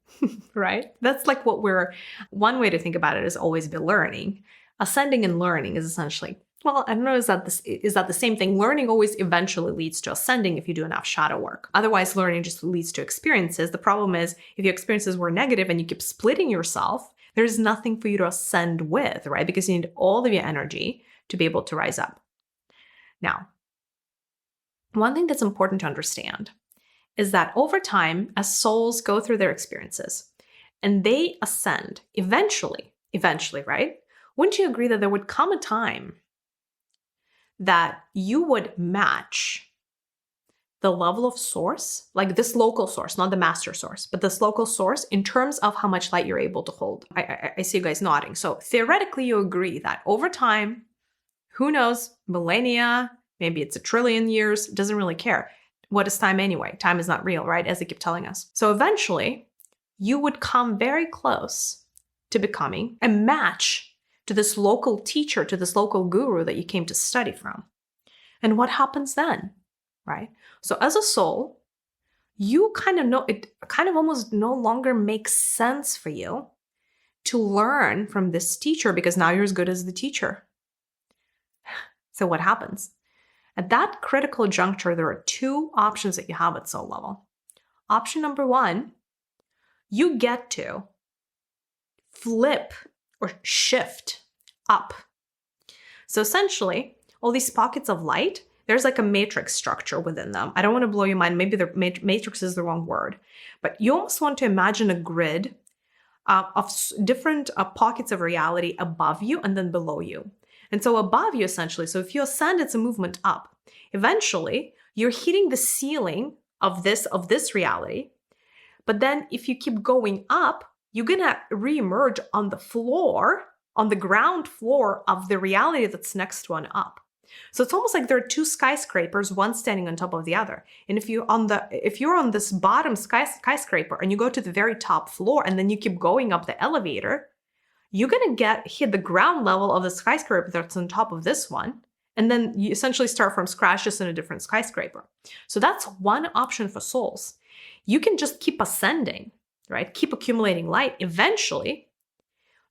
right? That's like one way to think about it is always be learning. Ascending and learning is essentially, well, I don't know, is that the same thing? Learning always eventually leads to ascending if you do enough shadow work. Otherwise, learning just leads to experiences. The problem is if your experiences were negative and you keep splitting yourself, there's nothing for you to ascend with, right? Because you need all of your energy to be able to rise up. Now, one thing that's important to understand is that over time, as souls go through their experiences and they ascend eventually, right? Wouldn't you agree that there would come a time that you would match the level of source, like this local source, not the master source, but this local source in terms of how much light you're able to hold? I see you guys nodding. So theoretically, you agree that over time, who knows, millennia, maybe it's 1 trillion years, doesn't really care. What is time anyway? Time is not real, right? As they keep telling us. So eventually, you would come very close to becoming a match to this local teacher, to this local guru that you came to study from. And what happens then, right? So as a soul, you kind of know, it kind of almost no longer makes sense for you to learn from this teacher because now you're as good as the teacher. So what happens? At that critical juncture, there are 2 options that you have at soul level. Option number 1, you get to flip or shift up. So essentially, all these pockets of light, there's like a matrix structure within them. I don't want to blow your mind. Maybe the matrix is the wrong word, but you almost want to imagine a grid of different pockets of reality above you and then below you. And so above you, essentially, so if you ascend, it's a movement up. Eventually, you're hitting the ceiling of this reality. But then if you keep going up, you're going to reemerge on the floor, on the ground floor of the reality that's next one up. So it's almost like there are 2 skyscrapers, one standing on top of the other. And if you're on this bottom skyscraper and you go to the very top floor and then you keep going up the elevator, you're going to hit the ground level of the skyscraper that's on top of this one. And then you essentially start from scratch just in a different skyscraper. So that's one option for souls. You can just keep ascending, right? Keep accumulating light. Eventually,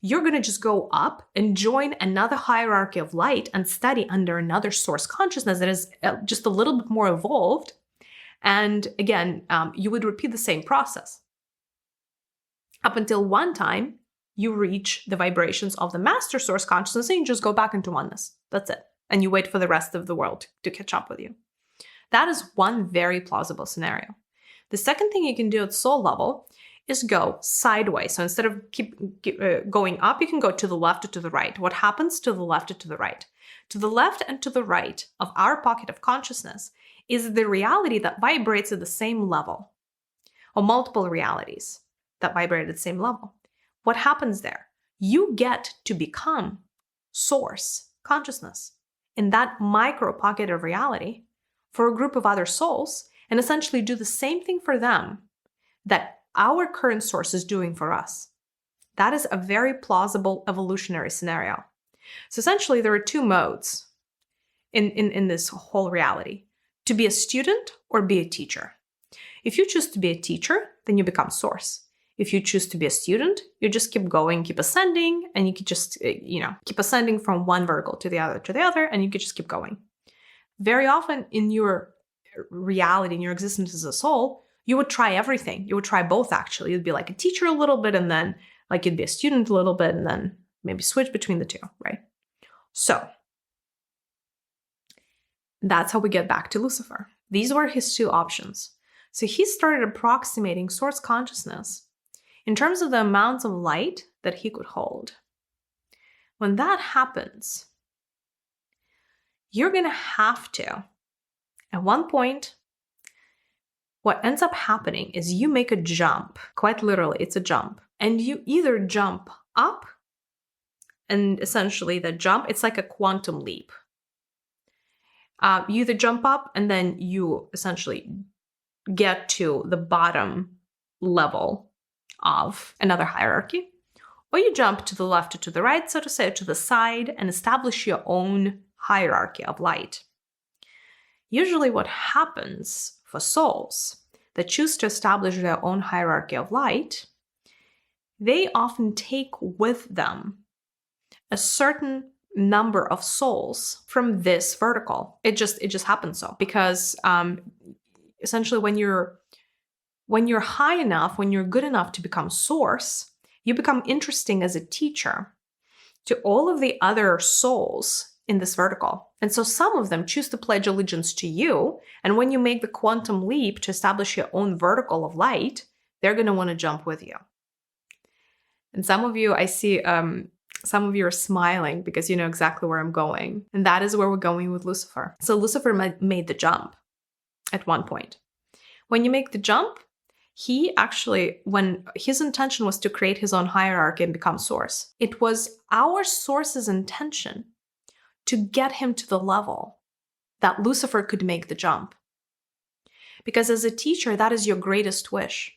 you're going to just go up and join another hierarchy of light and study under another source consciousness that is just a little bit more evolved. And again, you would repeat the same process up until one time you reach the vibrations of the master source consciousness and you just go back into oneness. That's it. And you wait for the rest of the world to catch up with you. That is one very plausible scenario. The second thing you can do at soul level is go sideways. So instead of keep going up, you can go to the left or to the right. What happens to the left or to the right? To the left and to the right of our pocket of consciousness is the reality that vibrates at the same level, or multiple realities that vibrate at the same level. What happens there? You get to become source consciousness in that micro pocket of reality for a group of other souls and essentially do the same thing for them that our current source is doing for us. That is a very plausible evolutionary scenario. So essentially, there are 2 modes in this whole reality: to be a student or be a teacher. If you choose to be a teacher, then you become source. If you choose to be a student, you just keep going, keep ascending, and you could just, keep ascending from one vertical to the other, and you could just keep going. Very often in your reality, in your existence as a soul, you would try everything. You would try both, actually. You'd be like a teacher a little bit, and then like you'd be a student a little bit, and then maybe switch between the 2, right? So that's how we get back to Lucifer. These were his 2 options. So he started approximating source consciousness in terms of the amounts of light that he could hold. When that happens, you're going to have to, at one point, what ends up happening is you make a jump, quite literally, it's a jump, and you either jump up, and essentially the jump, it's like a quantum leap. You either jump up and then you essentially get to the bottom level of another hierarchy, or you jump to the left or to the right, so to say, to the side, and establish your own hierarchy of light. Usually what happens for souls that choose to establish their own hierarchy of light, they often take with them a certain number of souls from this vertical. It just happens so, because essentially when you're high enough, when you're good enough to become source, you become interesting as a teacher to all of the other souls in this vertical. And so some of them choose to pledge allegiance to you. And when you make the quantum leap to establish your own vertical of light, they're going to want to jump with you. And some of you, I see, some of you are smiling because you know exactly where I'm going. And that is where we're going with Lucifer. So Lucifer made the jump at one point. When you make the jump, he actually, when his intention was to create his own hierarchy and become source, it was our source's intention to get him to the level that Lucifer could make the jump. Because as a teacher, that is your greatest wish.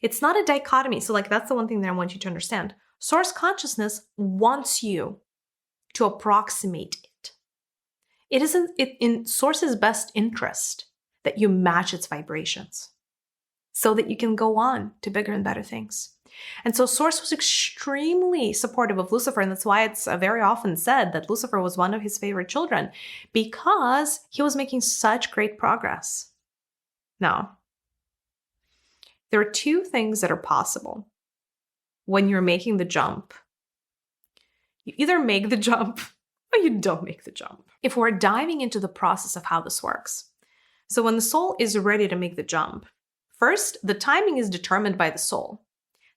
It's not a dichotomy. So that's the one thing that I want you to understand. Source consciousness wants you to approximate it. It isn't in Source's best interest that you match its vibrations so that you can go on to bigger and better things. And so Source was extremely supportive of Lucifer, and that's why it's very often said that Lucifer was one of his favorite children, because he was making such great progress. Now, there are two things that are possible when you're making the jump. You either make the jump or you don't make the jump. If we're diving into the process of how this works, so when the soul is ready to make the jump, first, the timing is determined by the soul.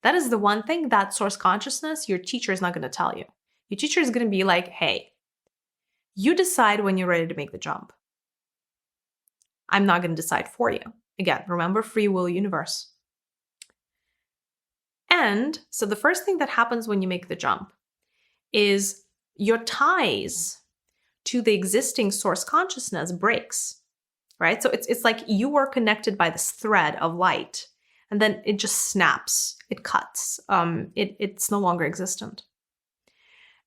That is the one thing that source consciousness, your teacher is not going to tell you. Your teacher is going to be like, hey, you decide when you're ready to make the jump. I'm not going to decide for you. Again, remember, free will universe. And so the first thing that happens when you make the jump is your ties to the existing source consciousness breaks, right? So it's like you are connected by this thread of light, and then it just snaps, it cuts, it's no longer existent.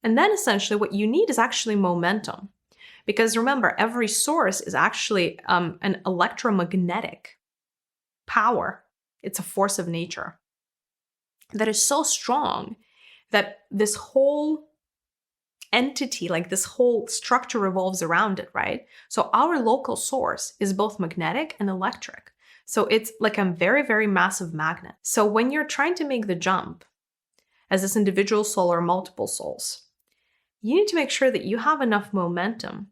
And then essentially what you need is actually momentum. Because remember, every source is actually an electromagnetic power. It's a force of nature that is so strong that this whole entity, like this whole structure revolves around it, right? So our local source is both magnetic and electric. So it's like a very, very massive magnet. So when you're trying to make the jump as this individual soul or multiple souls, you need to make sure that you have enough momentum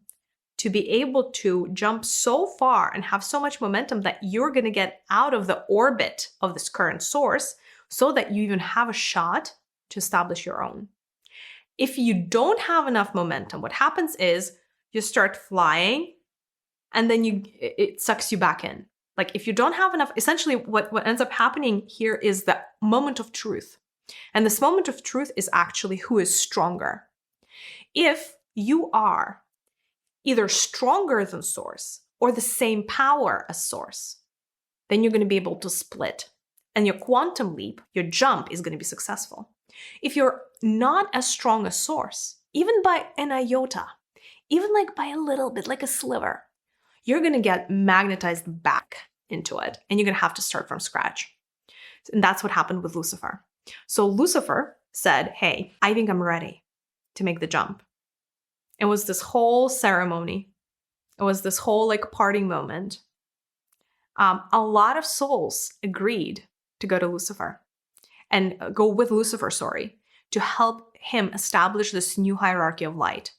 to be able to jump so far and have so much momentum that you're going to get out of the orbit of this current source so that you even have a shot to establish your own. If you don't have enough momentum, what happens is you start flying and then it sucks you back in. Like if you don't have enough, essentially what ends up happening here is the moment of truth. And this moment of truth is actually who is stronger. If you are either stronger than source or the same power as source, then you're going to be able to split. And your quantum leap, your jump, is going to be successful. If you're not as strong as source, even by an iota, even like by a little bit, like a sliver, you're going to get magnetized back into it, and you're going to have to start from scratch. And that's what happened with Lucifer. So Lucifer said, hey, I think I'm ready to make the jump. It was this whole ceremony. It was this whole like parting moment. A lot of souls agreed to go to Lucifer and go with Lucifer, to help him establish this new hierarchy of light.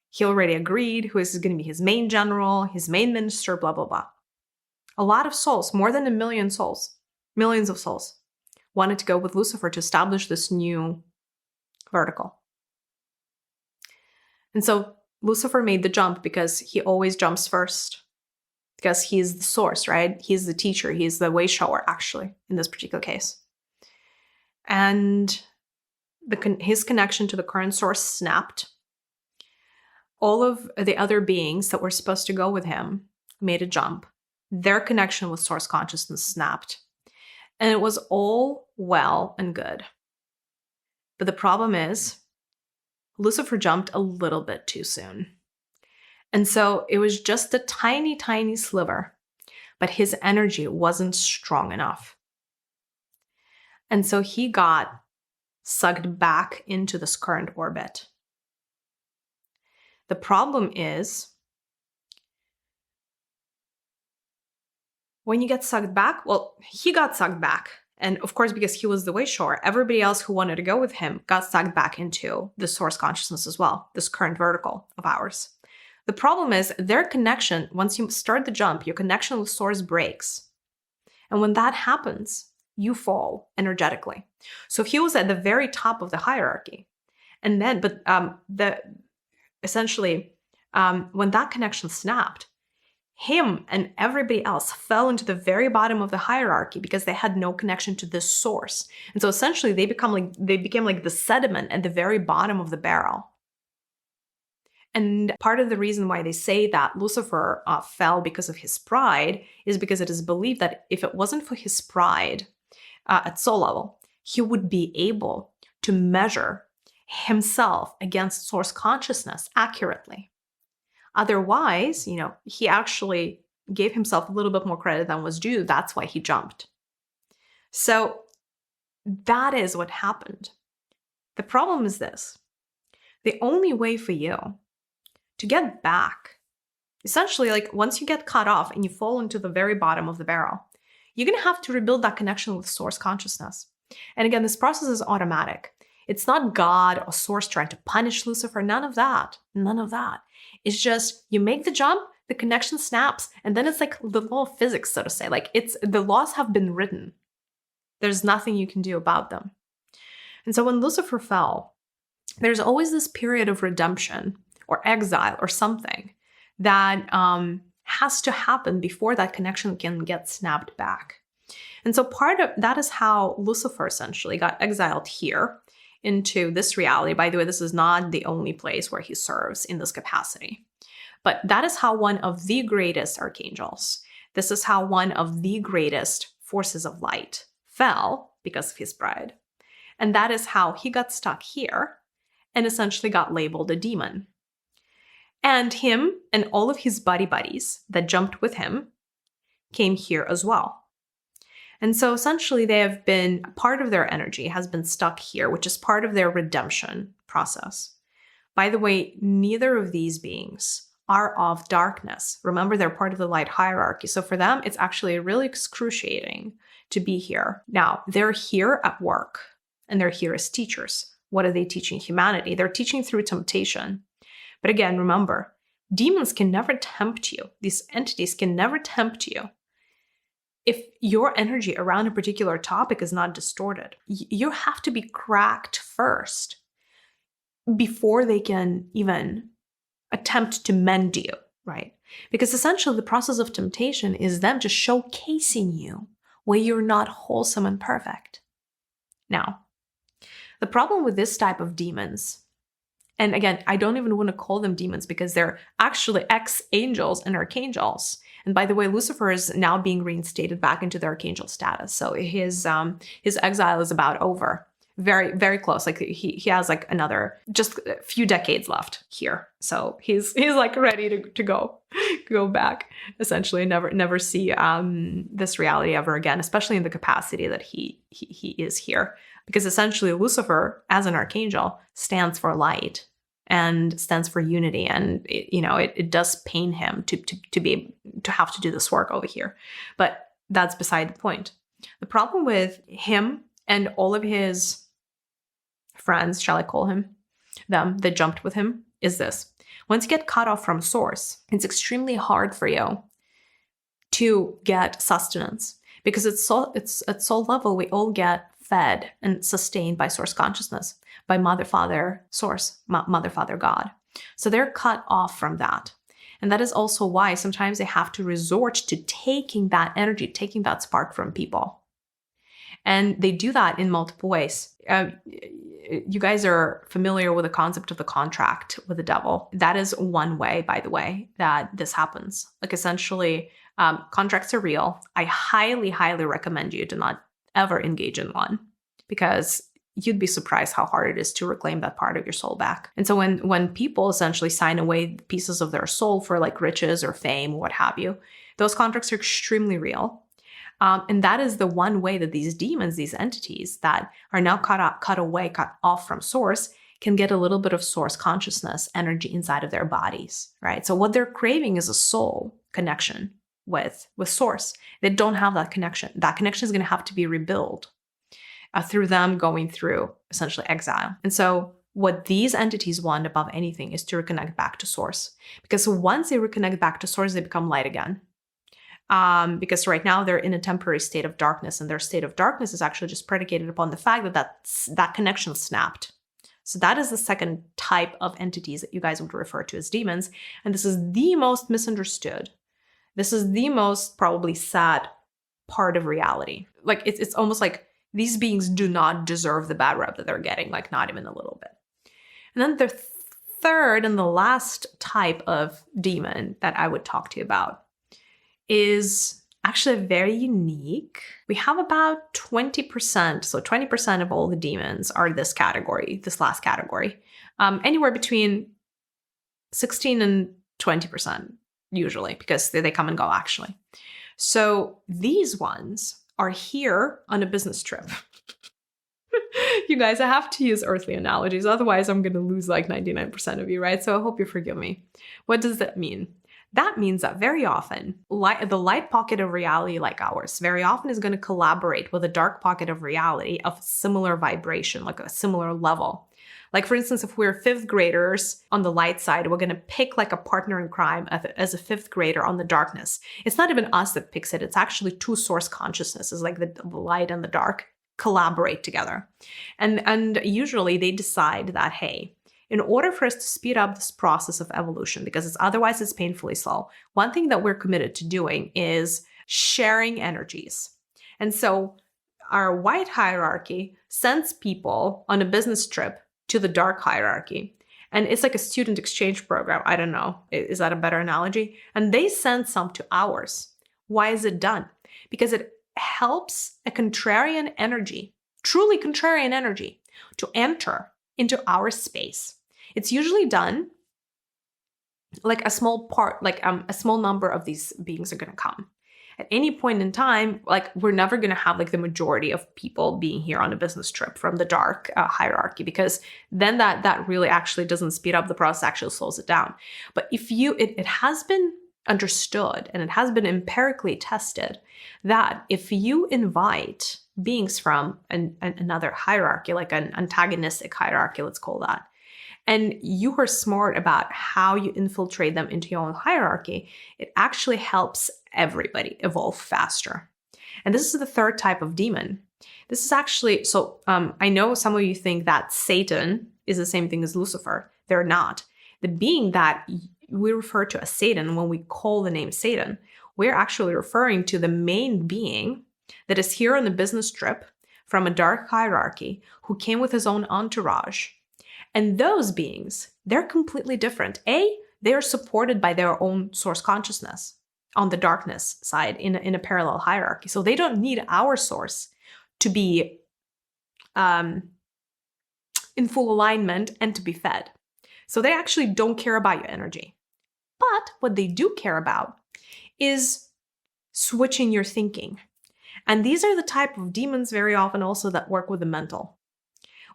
He already agreed who is going to be his main general, his main minister, blah, blah, blah. A lot of souls, more than 1 million souls, millions of souls, wanted to go with Lucifer to establish this new vertical. And so Lucifer made the jump because he always jumps first. because he's the source, right? He's the teacher. He's the way shower, actually, in this particular case. And his connection to the current source snapped. All of the other beings that were supposed to go with him made a jump. Their connection with source consciousness snapped. And it was all well and good. But the problem is, Lucifer jumped a little bit too soon. And so it was just a tiny, tiny sliver, but his energy wasn't strong enough. And so he got sucked back into this current orbit. The problem is, when you get sucked back, well, he got sucked back. And of course, because he was the way shower, everybody else who wanted to go with him got sucked back into the source consciousness as well, this current vertical of ours. The problem is their connection, once you start the jump, your connection with source breaks. And when that happens, you fall energetically. So if he was at the very top of the hierarchy, and then, essentially, when that connection snapped, him and everybody else fell into the very bottom of the hierarchy because they had no connection to this source. And so essentially they became like the sediment at the very bottom of the barrel. And part of the reason why they say that Lucifer fell because of his pride is because it is believed that if it wasn't for his pride at soul level, he would be able to measure himself against source consciousness accurately. Otherwise, he actually gave himself a little bit more credit than was due. That's why he jumped. So that is what happened. The problem is this. The only way for you to get back, essentially, like once you get cut off and you fall into the very bottom of the barrel, you're going to have to rebuild that connection with source consciousness. And again, this process is automatic. It's not God or source trying to punish Lucifer. None of that. None of that. It's just you make the jump, the connection snaps, and then it's like the law of physics, so to say. Like the laws have been written. There's nothing you can do about them. And so when Lucifer fell, there's always this period of redemption or exile or something that has to happen before that connection can get snapped back. And so part of that is how Lucifer essentially got exiled here into this reality. By the way, this is not the only place where he serves in this capacity. But that is how one of the greatest archangels, this is how one of the greatest forces of light fell because of his pride. And that is how he got stuck here and essentially got labeled a demon. And him and all of his buddies that jumped with him came here as well. And so essentially they have been, part of their energy has been stuck here, which is part of their redemption process. By the way, neither of these beings are of darkness. Remember, they're part of the light hierarchy. So for them, it's actually really excruciating to be here. Now, they're here at work and they're here as teachers. What are they teaching humanity? They're teaching through temptation. But again, remember, demons can never tempt you. These entities can never tempt you if your energy around a particular topic is not distorted. You have to be cracked first before they can even attempt to mend you, right? Because essentially the process of temptation is them just showcasing you where you're not wholesome and perfect. Now, the problem with this type of demons, and again, I don't even want to call them demons because they're actually ex-angels and archangels. And by the way, Lucifer is now being reinstated back into the archangel status. So his exile is about over. Very, very close. Like he has like another just a few decades left here. So he's like ready to go back, essentially, never see this reality ever again, especially in the capacity that he is here. Because essentially Lucifer as an archangel stands for light and stands for unity. And it does pain him to have to do this work over here. But that's beside the point. The problem with him and all of his friends, shall I call them, that jumped with him, is this. Once you get cut off from source, it's extremely hard for you to get sustenance because it's at soul level, we all get fed and sustained by source consciousness, by mother, father, source, mother, father, God. So they're cut off from that. And that is also why sometimes they have to resort to taking that energy, taking that spark from people. And they do that in multiple ways. You guys are familiar with the concept of the contract with the devil. That is one way, by the way, that this happens. Like essentially, contracts are real. I highly, highly recommend you to not ever engage in one, because you'd be surprised how hard it is to reclaim that part of your soul back. And so when people essentially sign away pieces of their soul for like riches or fame or what have you, those contracts are extremely real. And that is the one way that these demons, these entities that are now cut off from source, can get a little bit of source consciousness energy inside of their bodies, right? So what they're craving is a soul connection with source. They don't have that connection. That connection is going to have to be rebuilt through them going through essentially exile. And so what these entities want above anything is to reconnect back to source. Because once they reconnect back to source, they become light again. Because right now they're in a temporary state of darkness, and their state of darkness is actually just predicated upon the fact that connection snapped. So that is the second type of entities that you guys would refer to as demons. And this is the most misunderstood. This is the most probably sad part of reality. Like it's almost like these beings do not deserve the bad rep that they're getting, like not even a little bit. And then the third and the last type of demon that I would talk to you about is actually very unique. We have about 20%, so 20% of all the demons are this category, this last category. Anywhere between 16 and 20% usually, because they come and go actually. So these ones are here on a business trip. You guys, I have to use earthly analogies, otherwise I'm going to lose like 99% of you, right? So I hope you forgive me. What does that mean? That means that very often, the light pocket of reality like ours, very often is going to collaborate with a dark pocket of reality of similar vibration, like a similar level. Like for instance, if we're fifth graders on the light side, we're going to pick like a partner in crime as a fifth grader on the darkness. It's not even us that picks it. It's actually two source consciousnesses, like the light and the dark collaborate together. And usually they decide that, hey, in order for us to speed up this process of evolution, because otherwise it's painfully slow, one thing that we're committed to doing is sharing energies. And so our white hierarchy sends people on a business trip to the dark hierarchy. And it's like a student exchange program. I don't know. Is that a better analogy? And they send some to ours. Why is it done? Because it helps a contrarian energy, truly contrarian energy, to enter into our space. It's usually done like a small part, like a small number of these beings are going to come. At any point in time, like we're never going to have like the majority of people being here on a business trip from the dark hierarchy, because then that really actually doesn't speed up the process, actually slows it down. But if it has been understood and it has been empirically tested that if you invite beings from another hierarchy, like an antagonistic hierarchy, let's call that, and you are smart about how you infiltrate them into your own hierarchy, it actually helps everybody evolve faster. And this is the third type of demon. This is actually, I know some of you think that Satan is the same thing as Lucifer. They're not. The being that we refer to as Satan, when we call the name Satan, we're actually referring to the main being that is here on the business trip from a dark hierarchy who came with his own entourage. And those beings, they're completely different. They are supported by their own source consciousness on the darkness side in a parallel hierarchy. So they don't need our source to be in full alignment and to be fed. So they actually don't care about your energy. But what they do care about is switching your thinking. And these are the type of demons very often also that work with the mental.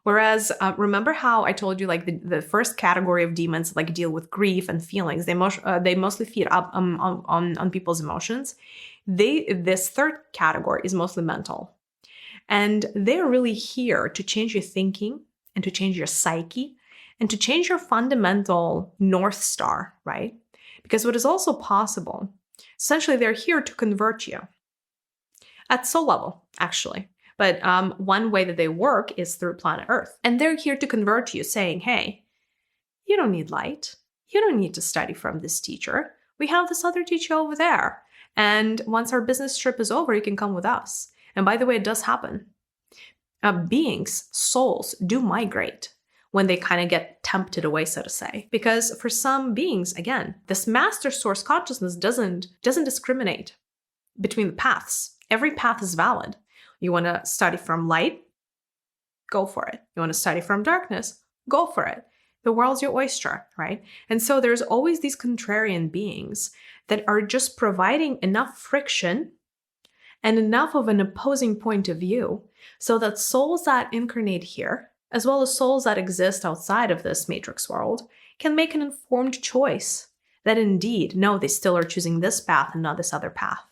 Whereas, remember how I told you like the first category of demons like deal with grief and feelings. They mostly feed up on people's emotions. This third category is mostly mental. And they're really here to change your thinking and to change your psyche and to change your fundamental North Star, right? Because what is also possible, essentially they're here to convert you at soul level, actually. But one way that they work is through planet Earth. And they're here to convert you, saying, hey, you don't need light. You don't need to study from this teacher. We have this other teacher over there. And once our business trip is over, you can come with us. And by the way, it does happen. Beings, souls, do migrate when they kind of get tempted away, so to say. Because for some beings, again, this master source consciousness doesn't discriminate between the paths. Every path is valid. You want to study from light? Go for it. You want to study from darkness? Go for it. The world's your oyster, right? And so there's always these contrarian beings that are just providing enough friction and enough of an opposing point of view so that souls that incarnate here, as well as souls that exist outside of this matrix world, can make an informed choice that indeed, no, they still are choosing this path and not this other path.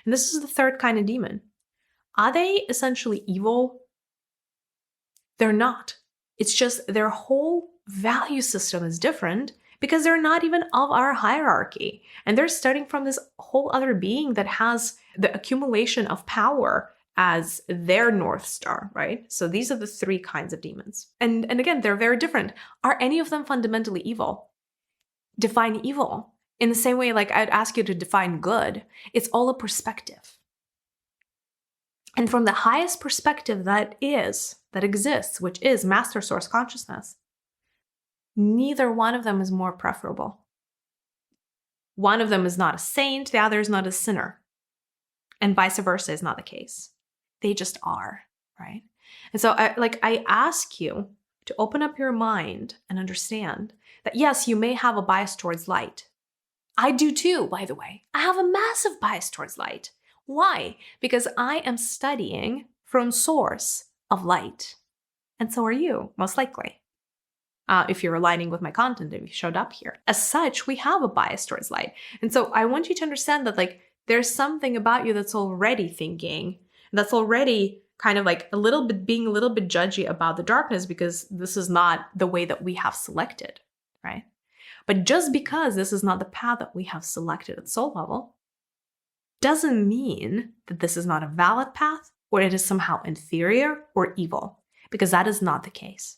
And this is the third kind of demon. Are they essentially evil? They're not. It's just their whole value system is different because they're not even of our hierarchy. And they're starting from this whole other being that has the accumulation of power as their North Star, right? So these are the three kinds of demons. And again, they're very different. Are any of them fundamentally evil? Define evil. In the same way, like I'd ask you to define good. It's all a perspective. And from the highest perspective that exists, which is master source consciousness, neither one of them is more preferable. One of them is not a saint, the other is not a sinner. And vice versa is not the case. They just are, right? And so I ask you to open up your mind and understand that yes, you may have a bias towards light. I do too, by the way. I have a massive bias towards light. Why? Because I am studying from source of light. And so are you, most likely. If you're aligning with my content, if you showed up here. As such, we have a bias towards light. And so I want you to understand that there's something about you that's already thinking, that's already kind of being a little bit judgy about the darkness because this is not the way that we have selected, right? But just because this is not the path that we have selected at soul level, doesn't mean that this is not a valid path or it is somehow inferior or evil, because that is not the case.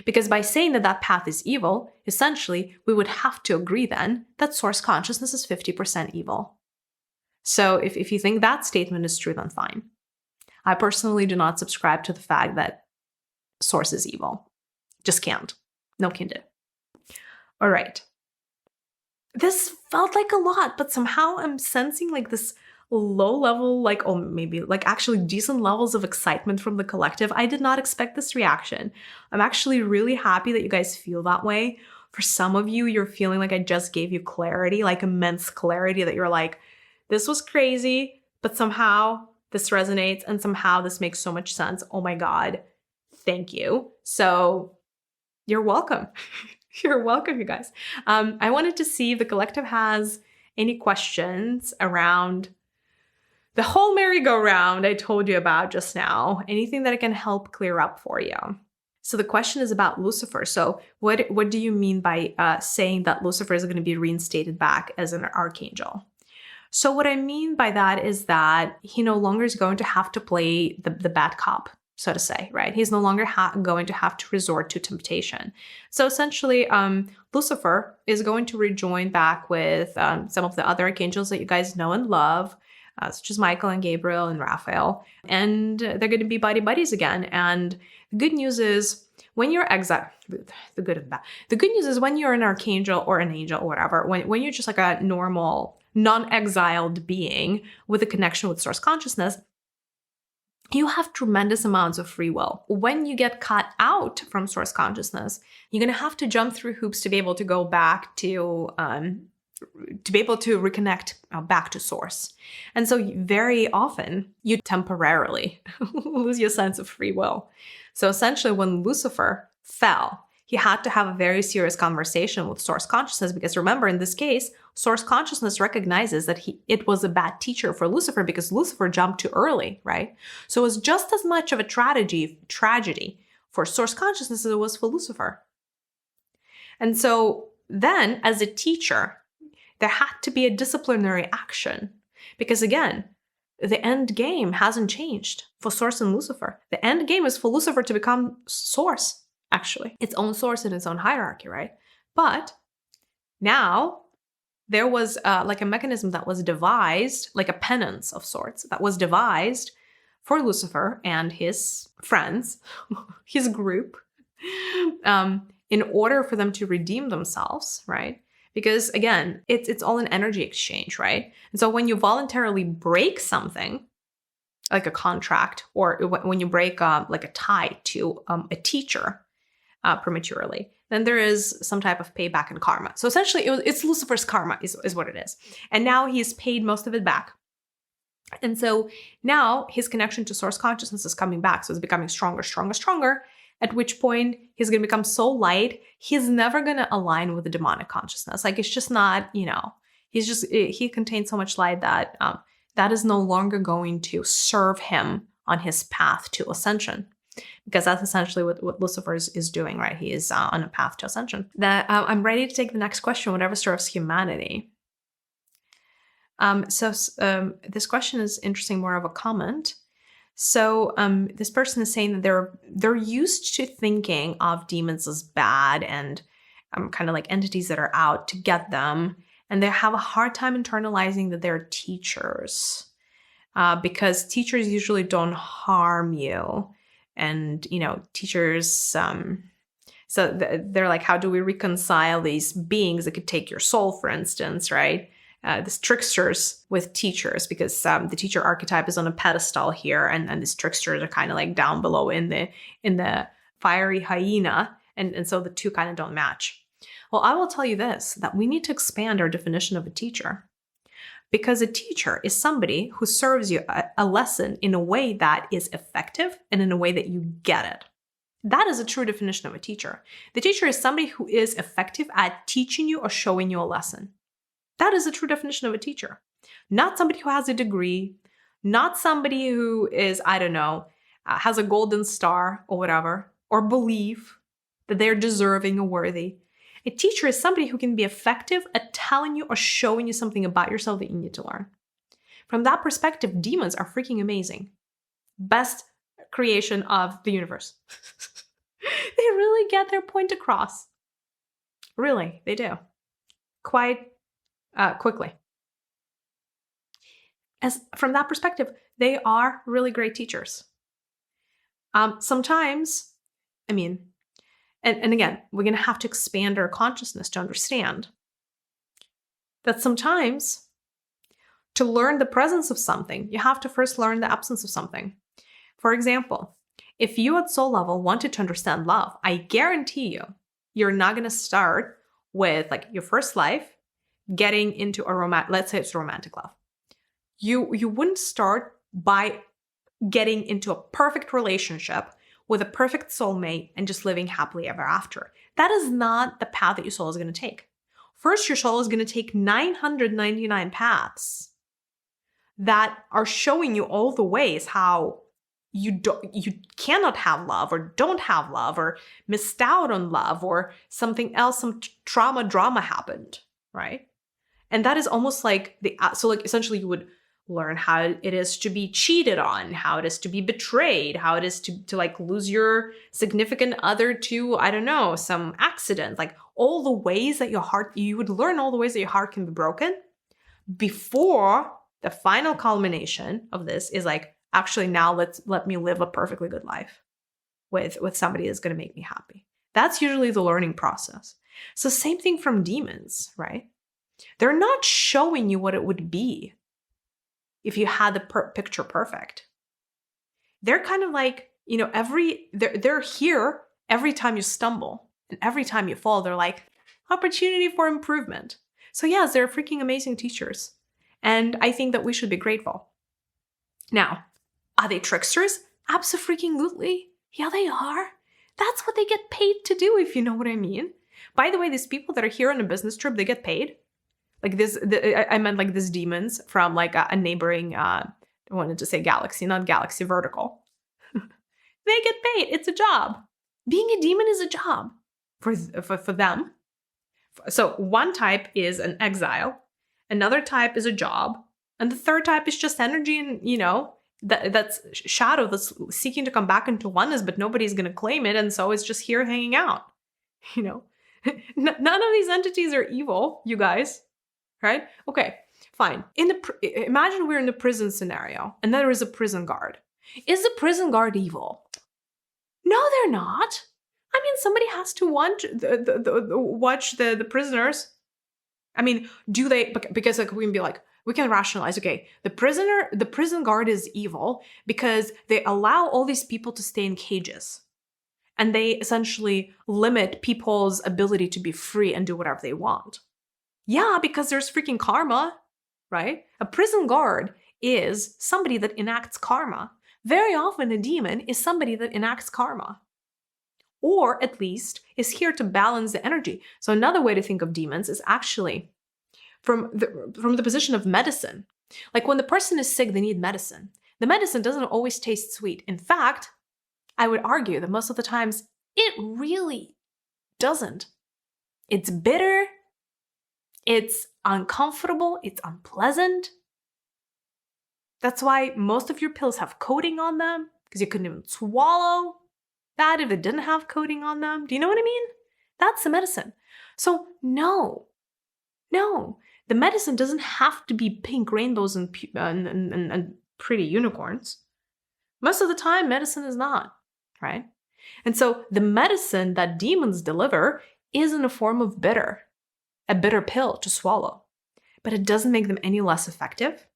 Because by saying that that path is evil, essentially, we would have to agree then that source consciousness is 50% evil. So if you think that statement is true, then fine. I personally do not subscribe to the fact that source is evil. Just can't. No can do. All right. This felt like a lot, but somehow I'm sensing this low level, maybe actually decent levels of excitement from the collective. I did not expect this reaction. I'm actually really happy that you guys feel that way. For some of you, you're feeling like I just gave you clarity, immense clarity that you're like, this was crazy, but somehow this resonates and somehow this makes so much sense. Oh my God, thank you. So you're welcome. You're welcome, you guys. I wanted to see if the collective has any questions around the whole merry-go-round I told you about just now. Anything that I can help clear up for you. So the question is about Lucifer. So what do you mean by saying that Lucifer is going to be reinstated back as an archangel? So what I mean by that is that he no longer is going to have to play the bad cop, so to say, right? He's no longer going to have to resort to temptation. So essentially, Lucifer is going to rejoin back with some of the other archangels that you guys know and love, such as Michael and Gabriel and Raphael, and they're going to be buddies again. And the good news is when you're the good and bad. The good news is when you're an archangel or an angel or whatever, when you're just a normal, non-exiled being with a connection with source consciousness, you have tremendous amounts of free will. When you get cut out from source consciousness, you're going to have to jump through hoops to be able to go back to be able to reconnect back to source. And so very often you temporarily lose your sense of free will. So essentially when Lucifer fell, he had to have a very serious conversation with source consciousness, because remember, in this case, source consciousness recognizes that it was a bad teacher for Lucifer because Lucifer jumped too early, right? So it was just as much of a tragedy for source consciousness as it was for Lucifer. And so then, as a teacher, there had to be a disciplinary action, because again, the end game hasn't changed for source and Lucifer. The end game is for Lucifer to become source. Actually, its own source in its own hierarchy, right? But now there was like a mechanism that was devised, like a penance of sorts, that was devised for Lucifer and his friends, his group, in order for them to redeem themselves, right? Because again, it's all an energy exchange, right? And so when you voluntarily break something, like a contract, or when you break like a tie to a teacher prematurely, then there is some type of payback and karma. So essentially, it's Lucifer's karma is what it is. And now he's paid most of it back. And so now his connection to source consciousness is coming back. So it's becoming stronger, stronger, stronger. At which point he's going to become so light, he's never going to align with the demonic consciousness. Like, it's just not, he contains so much light that that is no longer going to serve him on his path to ascension. Because that's essentially what Lucifer is doing, right? He is on a path to ascension. I'm ready to take the next question, whatever serves humanity. This question is interesting, more of a comment. So this person is saying that they're used to thinking of demons as bad and kind of like entities that are out to get them. And they have a hard time internalizing that they're teachers because teachers usually don't harm you. And, teachers, so they're like, how do we reconcile these beings that could take your soul, for instance, right? These tricksters with teachers, because the teacher archetype is on a pedestal here, and these tricksters are kind of like down below in the fiery hyena, and so the two kind of don't match. Well, I will tell you this, that we need to expand our definition of a teacher. Because a teacher is somebody who serves you a lesson in a way that is effective and in a way that you get it. That is a true definition of a teacher. The teacher is somebody who is effective at teaching you or showing you a lesson. That is a true definition of a teacher. Not somebody who has a degree, not somebody who is, has a golden star or whatever, or believe that they're deserving or worthy. A teacher is somebody who can be effective at telling you or showing you something about yourself that you need to learn. From that perspective, demons are freaking amazing. Best creation of the universe. They really get their point across. Really, they do. Quite quickly. From that perspective, they are really great teachers. Sometimes, and again, we're going to have to expand our consciousness to understand that sometimes to learn the presence of something, you have to first learn the absence of something. For example, if you at soul level wanted to understand love, I guarantee you're not going to start with like your first life getting into let's say it's romantic love. You wouldn't start by getting into a perfect relationship with a perfect soulmate and just living happily ever after. That is not the path that your soul is going to take. First, your soul is going to take 999 paths that are showing you all the ways how you cannot have love or don't have love or missed out on love or something else, some drama happened, right? And that is almost like essentially you would learn how it is to be cheated on, how it is to be betrayed, how it is to like lose your significant other to, some accident, like all the ways that you would learn all the ways that your heart can be broken before the final culmination of this is like, actually now let me live a perfectly good life with somebody that's going to make me happy. That's usually the learning process. So same thing from demons, right? They're not showing you what it would be if you had the picture perfect. They're kind of like, they're here every time you stumble and every time you fall. They're like, opportunity for improvement. So yes, they're freaking amazing teachers. And I think that we should be grateful. Now, are they tricksters? Abso-freaking-lutely. Yeah, they are. That's what they get paid to do, if you know what I mean. By the way, these people that are here on a business trip, they get paid. Like I meant like these demons from like a neighboring, I wanted to say galaxy, not galaxy, vertical. They get paid. It's a job. Being a demon is a job for them. So one type is an exile. Another type is a job. And the third type is just energy and, that's shadow that's seeking to come back into oneness, but nobody's going to claim it. And so it's just here hanging out. None of these entities are evil, you guys. right? Okay, fine. Imagine we're in a prison scenario and there is a prison guard. Is the prison guard evil? No, they're not. I mean, somebody has to watch the prisoners. I mean, do they? Because like we can be like, we can rationalize. Okay, the prison guard is evil because they allow all these people to stay in cages, and they essentially limit people's ability to be free and do whatever they want. Yeah, because there's freaking karma, right? A prison guard is somebody that enacts karma. Very often, a demon is somebody that enacts karma, or at least is here to balance the energy. So another way to think of demons is actually from the position of medicine. Like when the person is sick, they need medicine. The medicine doesn't always taste sweet. In fact, I would argue that most of the times it really doesn't. It's bitter, it's uncomfortable, it's unpleasant. That's why most of your pills have coating on them, because you couldn't even swallow that if it didn't have coating on them. Do you know what I mean? That's the medicine. So no, the medicine doesn't have to be pink rainbows and pretty unicorns. Most of the time, medicine is not, right? And so the medicine that demons deliver is in a form of bitter, a bitter pill to swallow. But it doesn't make them any less effective,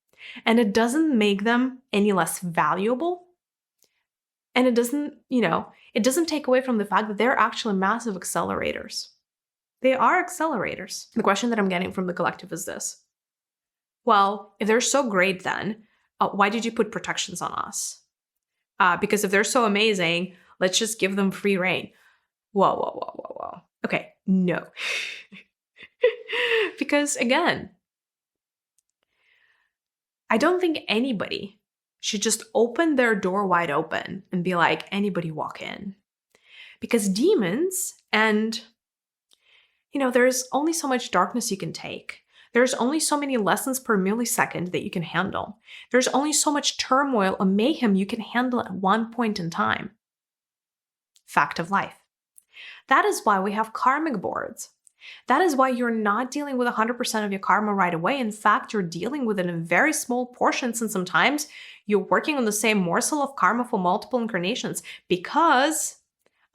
and it doesn't make them any less valuable. And it doesn't, it doesn't take away from the fact that they're actually massive accelerators. They are accelerators. The question that I'm getting from the collective is this. Well, if they're so great then, why did you put protections on us? Because if they're so amazing, let's just give them free reign. Whoa. Okay, no. Because again, I don't think anybody should just open their door wide open and be like, anybody walk in. Because demons and, there's only so much darkness you can take. There's only so many lessons per millisecond that you can handle. There's only so much turmoil or mayhem you can handle at one point in time. Fact of life. That is why we have karmic boards. That is why you're not dealing with 100% of your karma right away. In fact, you're dealing with it in very small portions, and sometimes you're working on the same morsel of karma for multiple incarnations, because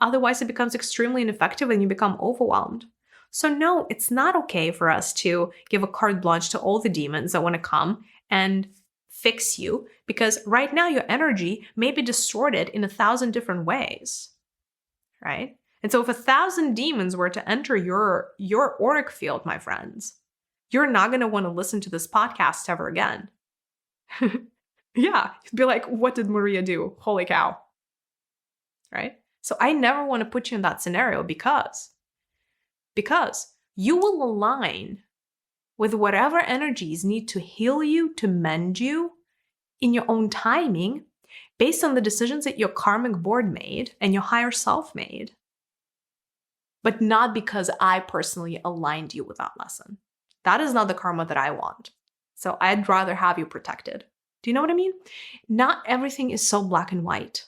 otherwise it becomes extremely ineffective and you become overwhelmed. So no, it's not okay for us to give a carte blanche to all the demons that want to come and fix you, because right now your energy may be distorted in 1,000 different ways, right? And so if 1,000 demons were to enter your auric field, my friends, you're not going to want to listen to this podcast ever again. Yeah, you'd be like, what did Maria do? Holy cow. Right? So I never want to put you in that scenario because you will align with whatever energies need to heal you, to mend you in your own timing, based on the decisions that your karmic board made and your higher self made. But not because I personally aligned you with that lesson. That is not the karma that I want. So I'd rather have you protected. Do you know what I mean? Not everything is so black and white.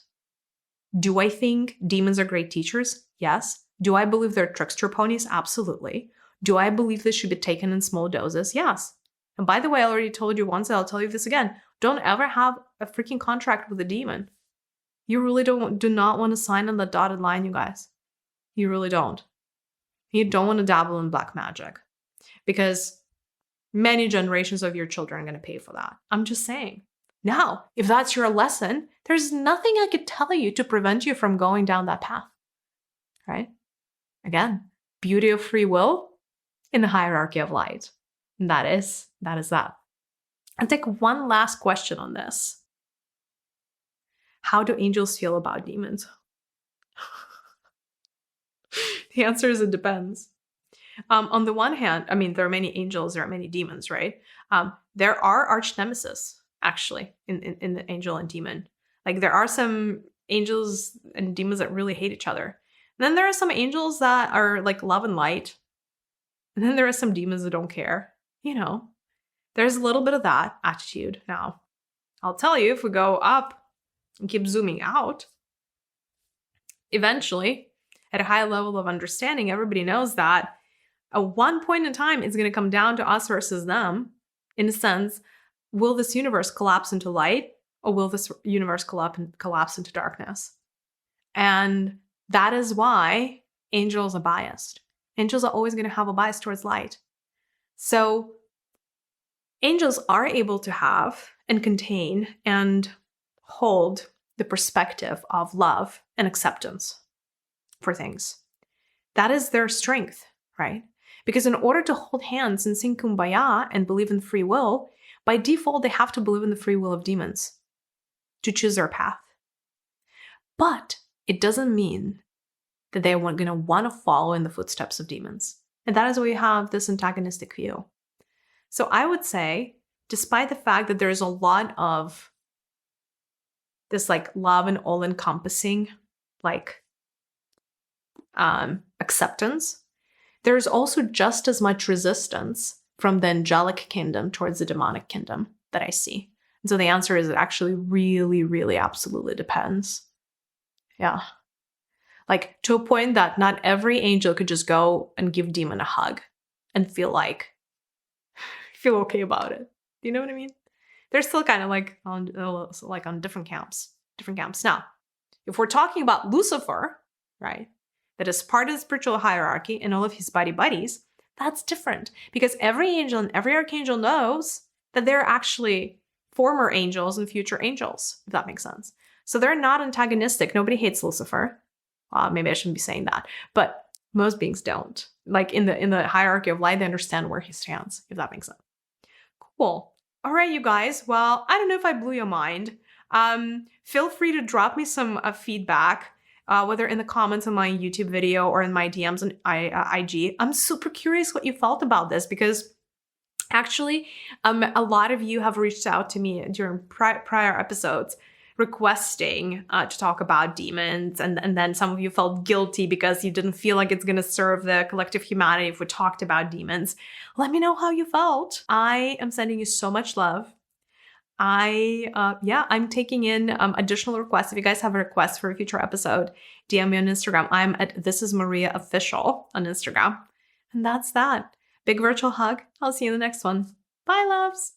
Do I think demons are great teachers? Yes. Do I believe they're trickster ponies? Absolutely. Do I believe this should be taken in small doses? Yes. And by the way, I already told you once, and I'll tell you this again. Don't ever have a freaking contract with a demon. You really do not want to sign on the dotted line, you guys. You really don't. You don't want to dabble in black magic, because many generations of your children are going to pay for that. I'm just saying. Now, if that's your lesson, there's nothing I could tell you to prevent you from going down that path, right? Again, beauty of free will in the hierarchy of light. And that is that. I'll take one last question on this. How do angels feel about demons? The answer is it depends. On the one hand, I mean, there are many angels, there are many demons, right? There are arch nemesis, actually, in the angel and demon. Like, there are some angels and demons that really hate each other. And then there are some angels that are like love and light. And then there are some demons that don't care. There's a little bit of that attitude. Now, I'll tell you, if we go up and keep zooming out, eventually, at a high level of understanding, everybody knows that At one point in time, it's going to come down to us versus them. In a sense, will this universe collapse into light, or will this universe collapse into darkness? And that is why angels are biased. Angels are always going to have a bias towards light. So angels are able to have and contain and hold the perspective of love and acceptance for things. That is their strength, right? Because in order to hold hands and sing Kumbaya and believe in free will, by default, they have to believe in the free will of demons to choose their path. But it doesn't mean that they're going to want to follow in the footsteps of demons. And that is why we have this antagonistic view. So I would say, despite the fact that there's a lot of this like love and all-encompassing like acceptance, there's also just as much resistance from the angelic kingdom towards the demonic kingdom that I see. And so the answer is it actually really, really absolutely depends. Yeah. Like to a point that not every angel could just go and give demon a hug and feel okay about it. Do you know what I mean? They're still kind of like on different camps. Now, if we're talking about Lucifer, right, that is part of the spiritual hierarchy and all of his buddies, that's different because every angel and every archangel knows that they're actually former angels and future angels, if that makes sense. So they're not antagonistic. Nobody hates Lucifer. Maybe I shouldn't be saying that, but most beings don't. Like in the hierarchy of light, they understand where he stands, if that makes sense. Cool. All right, you guys. Well, I don't know if I blew your mind. Feel free to drop me some feedback, whether in the comments on my YouTube video or in my DMs on IG. I'm super curious what you felt about this because actually, a lot of you have reached out to me during prior episodes requesting to talk about demons, and then some of you felt guilty because you didn't feel like it's going to serve the collective humanity if we talked about demons. Let me know how you felt. I am sending you so much love. I'm taking in additional requests. If you guys have a request for a future episode, DM me on Instagram. I'm at This Is Maria Official on Instagram. And that's that. Big virtual hug. I'll see you in the next one. Bye, loves.